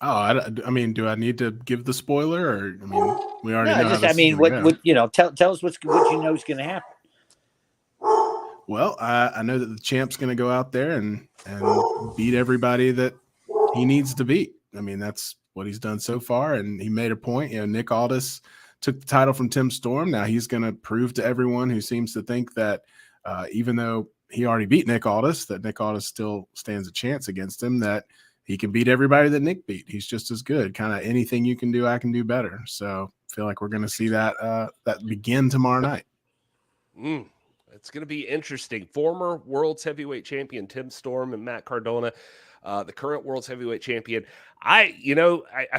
Oh, I mean, do I need to give the spoiler, or I mean, we already know. I mean, what you know? Tell us what you know is going to happen. Well, I know that the champ's going to go out there and beat everybody that he needs to beat. I mean, that's what he's done so far, and he made a point. You know, Nick Aldis took the title from Tim Storm. Now he's going to prove to everyone who seems to think that even though he already beat Nick Aldis, that Nick Aldis still stands a chance against him, that he can beat everybody that Nick beat. He's just as good. Kind of anything you can do, I can do better. So I feel like we're going to see that begin tomorrow night. It's going to be interesting. Former World's Heavyweight Champion Tim Storm and Matt Cardona, the current World's Heavyweight Champion. I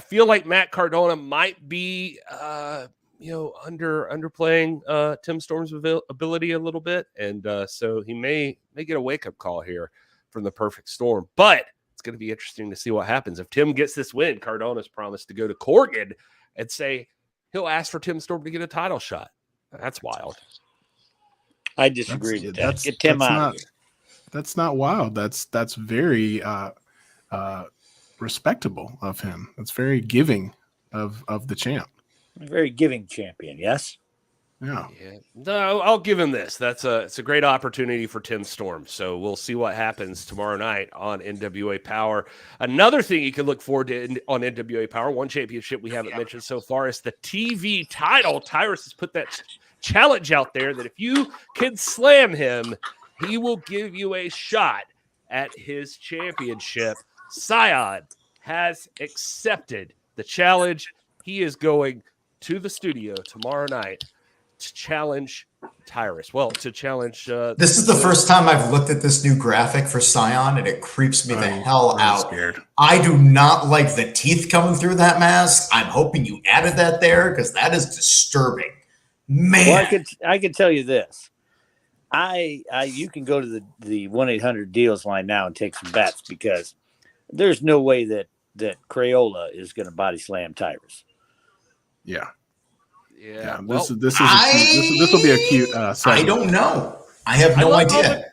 feel like Matt Cardona might be underplaying Tim Storm's ability a little bit, and so he may get a wake up call here from the Perfect Storm. But it's going to be interesting to see what happens. If Tim gets this win, Cardona's promised to go to Corgan and say he'll ask for Tim Storm to get a title shot. That's wild. I disagree with that. Get Tim out of here. That's not wild. That's very respectable of him. That's very giving of the champ. A very giving champion, yes? Yeah. No, I'll give him this. It's a great opportunity for Tim Storm. So we'll see what happens tomorrow night on NWA Power. Another thing you can look forward to on NWA Power, one championship we haven't mentioned so far, is the TV title. Tyrus has put that challenge out there that if you can slam him, he will give you a shot at his championship. Scion has accepted the challenge. He is going to the studio tomorrow night to challenge Tyrus. Well, to challenge. This is the first time I've looked at this new graphic for Scion, and it creeps me the hell out. Scared. I do not like the teeth coming through that mask. I'm hoping you added that there because that is disturbing. Man. Well, I could tell you this. You can go to the 1-800-DEALS line now and take some bets because there's no way that Crayola is going to body slam Tyrus. Yeah. Yeah. This will be a cute segment. I don't know. I have no idea.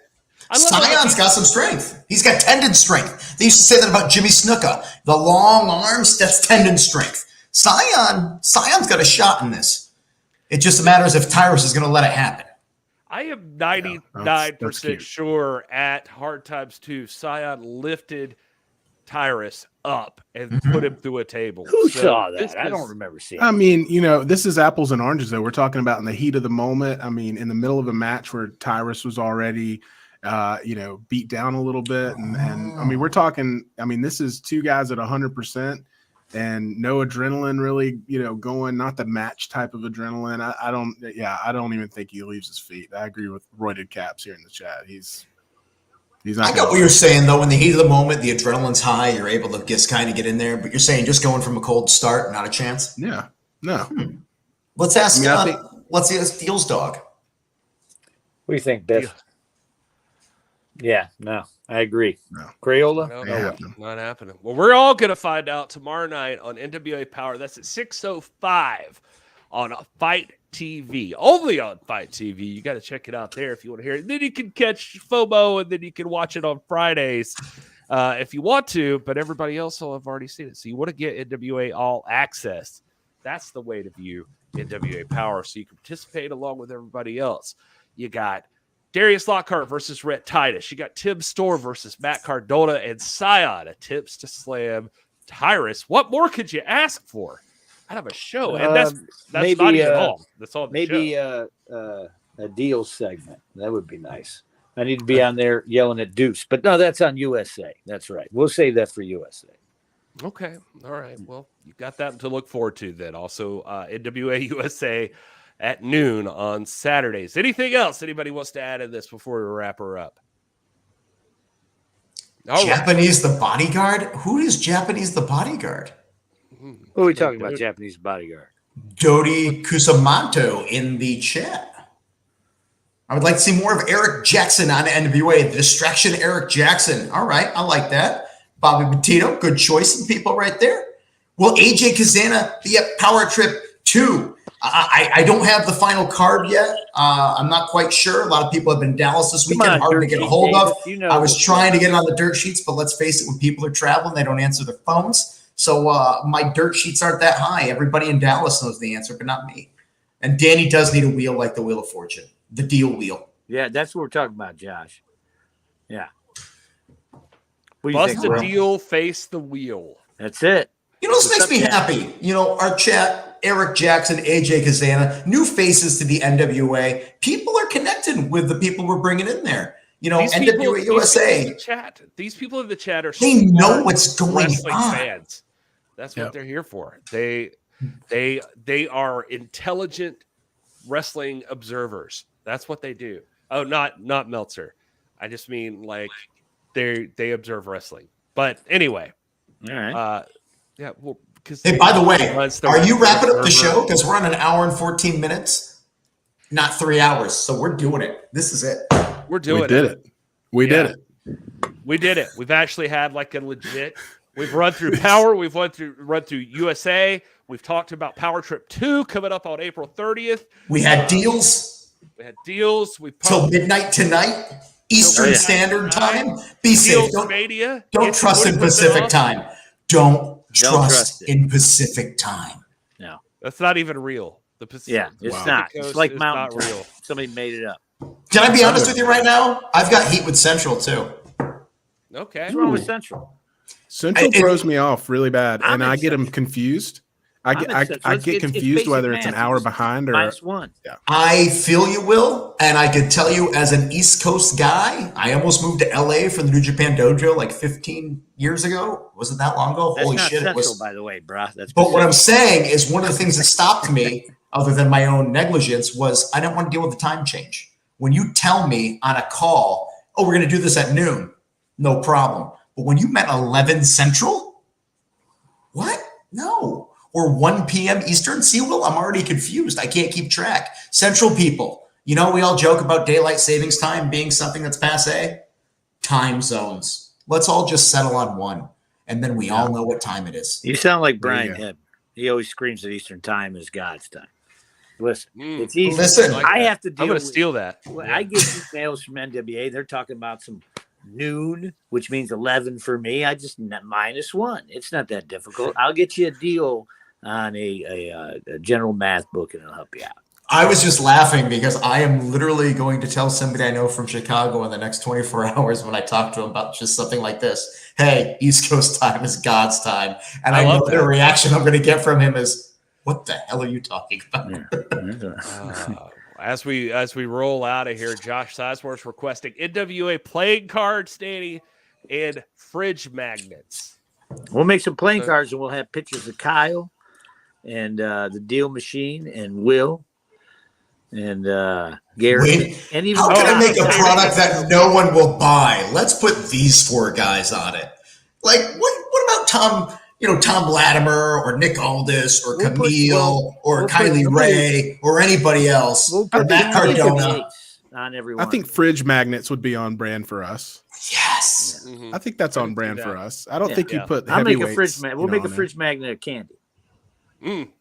Scion's got some strength. He's got tendon strength. They used to say that about Jimmy Snuka. The long arms, that's tendon strength. Scion's got a shot in this. It just matters if Tyrus is going to let it happen. I am 99% sure at Hard Times 2, Scion lifted Tyrus up and put him through a table. Who saw that? I don't remember seeing it. I mean, this is apples and oranges, though. We're talking about in the heat of the moment. I mean, in the middle of a match where Tyrus was already, beat down a little bit. And I mean, we're talking, this is two guys at 100% and no adrenaline really, going, not the match type of adrenaline. I don't even think he leaves his feet. I agree with Royded Caps here in the chat. He's not. I got what you're saying, though. In the heat of the moment, the adrenaline's high. You're able to just kind of get in there. But you're saying just going from a cold start, not a chance? Yeah. No. Let's ask Deals Dog. What do you think, Biff? Yeah, no, I agree. No. Crayola? No, not happening. Well, we're all going to find out tomorrow night on NWA Power. That's at 6:05 on Fight TV. Only on Fight TV. You got to check it out there if you want to hear it. And then you can catch FOMO, and then you can watch it on Fridays if you want to. But everybody else will have already seen it. So you want to get NWA All Access. That's the way to view NWA Power, so you can participate along with everybody else. You got Darius Lockhart versus Rhett Titus. You got Tim Storm versus Matt Cardona, and Scion attempts to slam Tyrus. What more could you ask for out of a show? And that's maybe, not even all. That's all. Maybe a deal segment. That would be nice. I need to be on there yelling at Deuce, but no, that's on USA. That's right. We'll save that for USA. Okay. All right. Well, you got that to look forward to then. Also, NWA USA at noon on Saturdays. Anything else anybody wants to add in this before we wrap her up? Japanese the Bodyguard? Who is Japanese the Bodyguard? Who are we talking about, Japanese Bodyguard? Dodi Kusamoto in the chat. I would like to see more of Eric Jackson on NWA. The distraction Eric Jackson. All right. I like that. Bobby Petito. Good choice of people right there. Will AJ Kazana be at Power Trip 2? I don't have the final card yet. I'm not quite sure. A lot of people have been in Dallas this weekend, hard to get a hold of. I was trying to get it on the dirt sheets, but let's face it, when people are traveling, they don't answer their phones. So my dirt sheets aren't that high. Everybody in Dallas knows the answer, but not me. And Danny does need a wheel like the Wheel of Fortune, the deal wheel. Yeah, that's what we're talking about, Josh. Yeah. Bust the deal, face the wheel. That's it. This makes me happy. Our chat, Eric Jackson, AJ Kazana, new faces to the NWA. People are connecting with the people we're bringing in there. NWA USA. These people in the chat are they know what's going on. Fans. That's what they're here for. They are intelligent wrestling observers. That's what they do. Oh, not Meltzer. I just mean like they observe wrestling. But anyway. All right. Yeah, well, because hey, by the way, are you wrapping up the show? Because we're on an hour and 14 minutes, not 3 hours. So we're doing it. This is it. We're doing it. We did it. We did it. We've actually had like a legit. We've run through Power. We've run through USA. We've talked about Power Trip 2 coming up on April 30th. We had deals. We've till midnight tonight, Eastern Standard Time. Be safe. Don't trust in Pacific time. Don't trust in Pacific time. No. That's not even real. The Pacific, Yeah, it's Pacific not. Coast It's like is Mountain not Time. real. Somebody made it up. Can I be honest with you right now? I've got heat with Central too. Okay. What's wrong with Central? Central throws me off really bad, I'm and in I get them Central. confused. I I'm get in Central. I It's get confused basic whether it's an math. hour It's behind or -1. yeah. I feel you, Will, and I can tell you as an East Coast guy, I almost moved to LA for the New Japan Dojo like 15 years ago. Was it that long ago? That's Holy not shit, Central, it was. by the way, bruh. That's But what I'm Pacific. saying is one of the things that stopped me, other than my own negligence, was I didn't want to deal with the time change. When you tell me on a call, oh, we're going to do this at noon, no problem. But when you meant 11 Central, what? No. Or 1 p.m. Eastern? See, Will, I'm already confused. I can't keep track. Central people, you know, we all joke about daylight savings time being something that's passé. Time zones. Let's all just settle on one, and then we all know what time it is. You sound like There you Brian go. Hebner. He always screams that Eastern Time is God's time. Listen, Mm. it's easy. Listen, I have to deal I'm going with. to steal that. I get emails from NWA. They're talking about some noon, which means 11 for me. I just -1. It's not that difficult. I'll get you a deal on a general math book, and it'll help you out. I was just laughing because I am literally going to tell somebody I know from Chicago in the next 24 hours when I talk to them about just something like this. Hey, East Coast time is God's time. And I I know love the that. reaction I'm going to get from him is, what the hell are you talking about? As we roll out of here, Josh Sizemore's requesting NWA playing cards, Danny, and fridge magnets. We'll make some playing cards, and we'll have pictures of Kyle and the Deal Machine and Will and Gary. Wait, And even how can I make a John. product that no one will buy? Let's put these 4 guys on it. Like, what about Tom Latimer or Nick Aldis or Kamille or Kylie Ray or anybody else or Matt Cardona? On everyone. I think fridge magnets would be on brand for us. Yes. Mm-hmm. I think that's on brand for us. I don't think you put I'll make a heavyweights. fridge magnet. We'll make a fridge magnet of candy.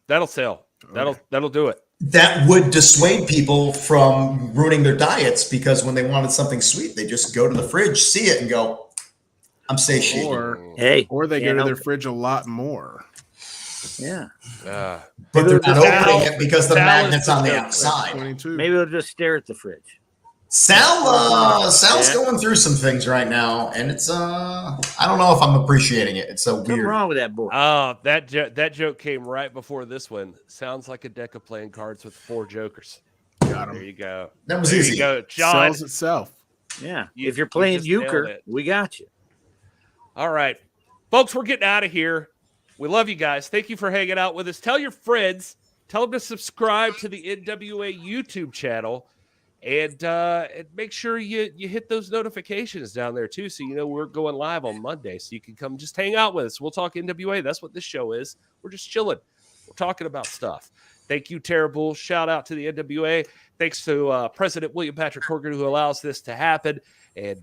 That'll sell. That'll do it. That would dissuade people from ruining their diets because when they wanted something sweet, they just go to the fridge, see it, and go, I'm satiated. Or they go to their fridge a lot more. Yeah. But they're not opening it because the magnet's on the outside. Maybe they'll just stare at the fridge. Sal's going through some things right now, and it's I don't know if I'm appreciating it. It's so weird. What's wrong with that boy? Oh, that joke came right before this one. Sounds like a deck of playing cards with 4 jokers. Got him. There you go. That was there easy. You go, John. Sells itself. Yeah. If you're playing euchre, we got you. All right, folks, we're getting out of here. We love you guys. Thank you for hanging out with us. Tell your friends. Tell them to subscribe to the NWA YouTube channel. And make sure you hit those notifications down there, too, so you know we're going live on Monday, so you can come just hang out with us. We'll talk NWA. That's what this show is. We're just chilling. We're talking about stuff. Thank you, Terrible. Shout out to the NWA. Thanks to President William Patrick Corgan, who allows this to happen. And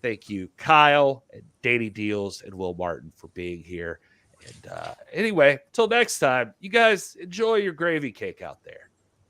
thank you, Kyle and Danny Deals and Will Martin for being here. And anyway, till next time, you guys enjoy your gravy cake out there.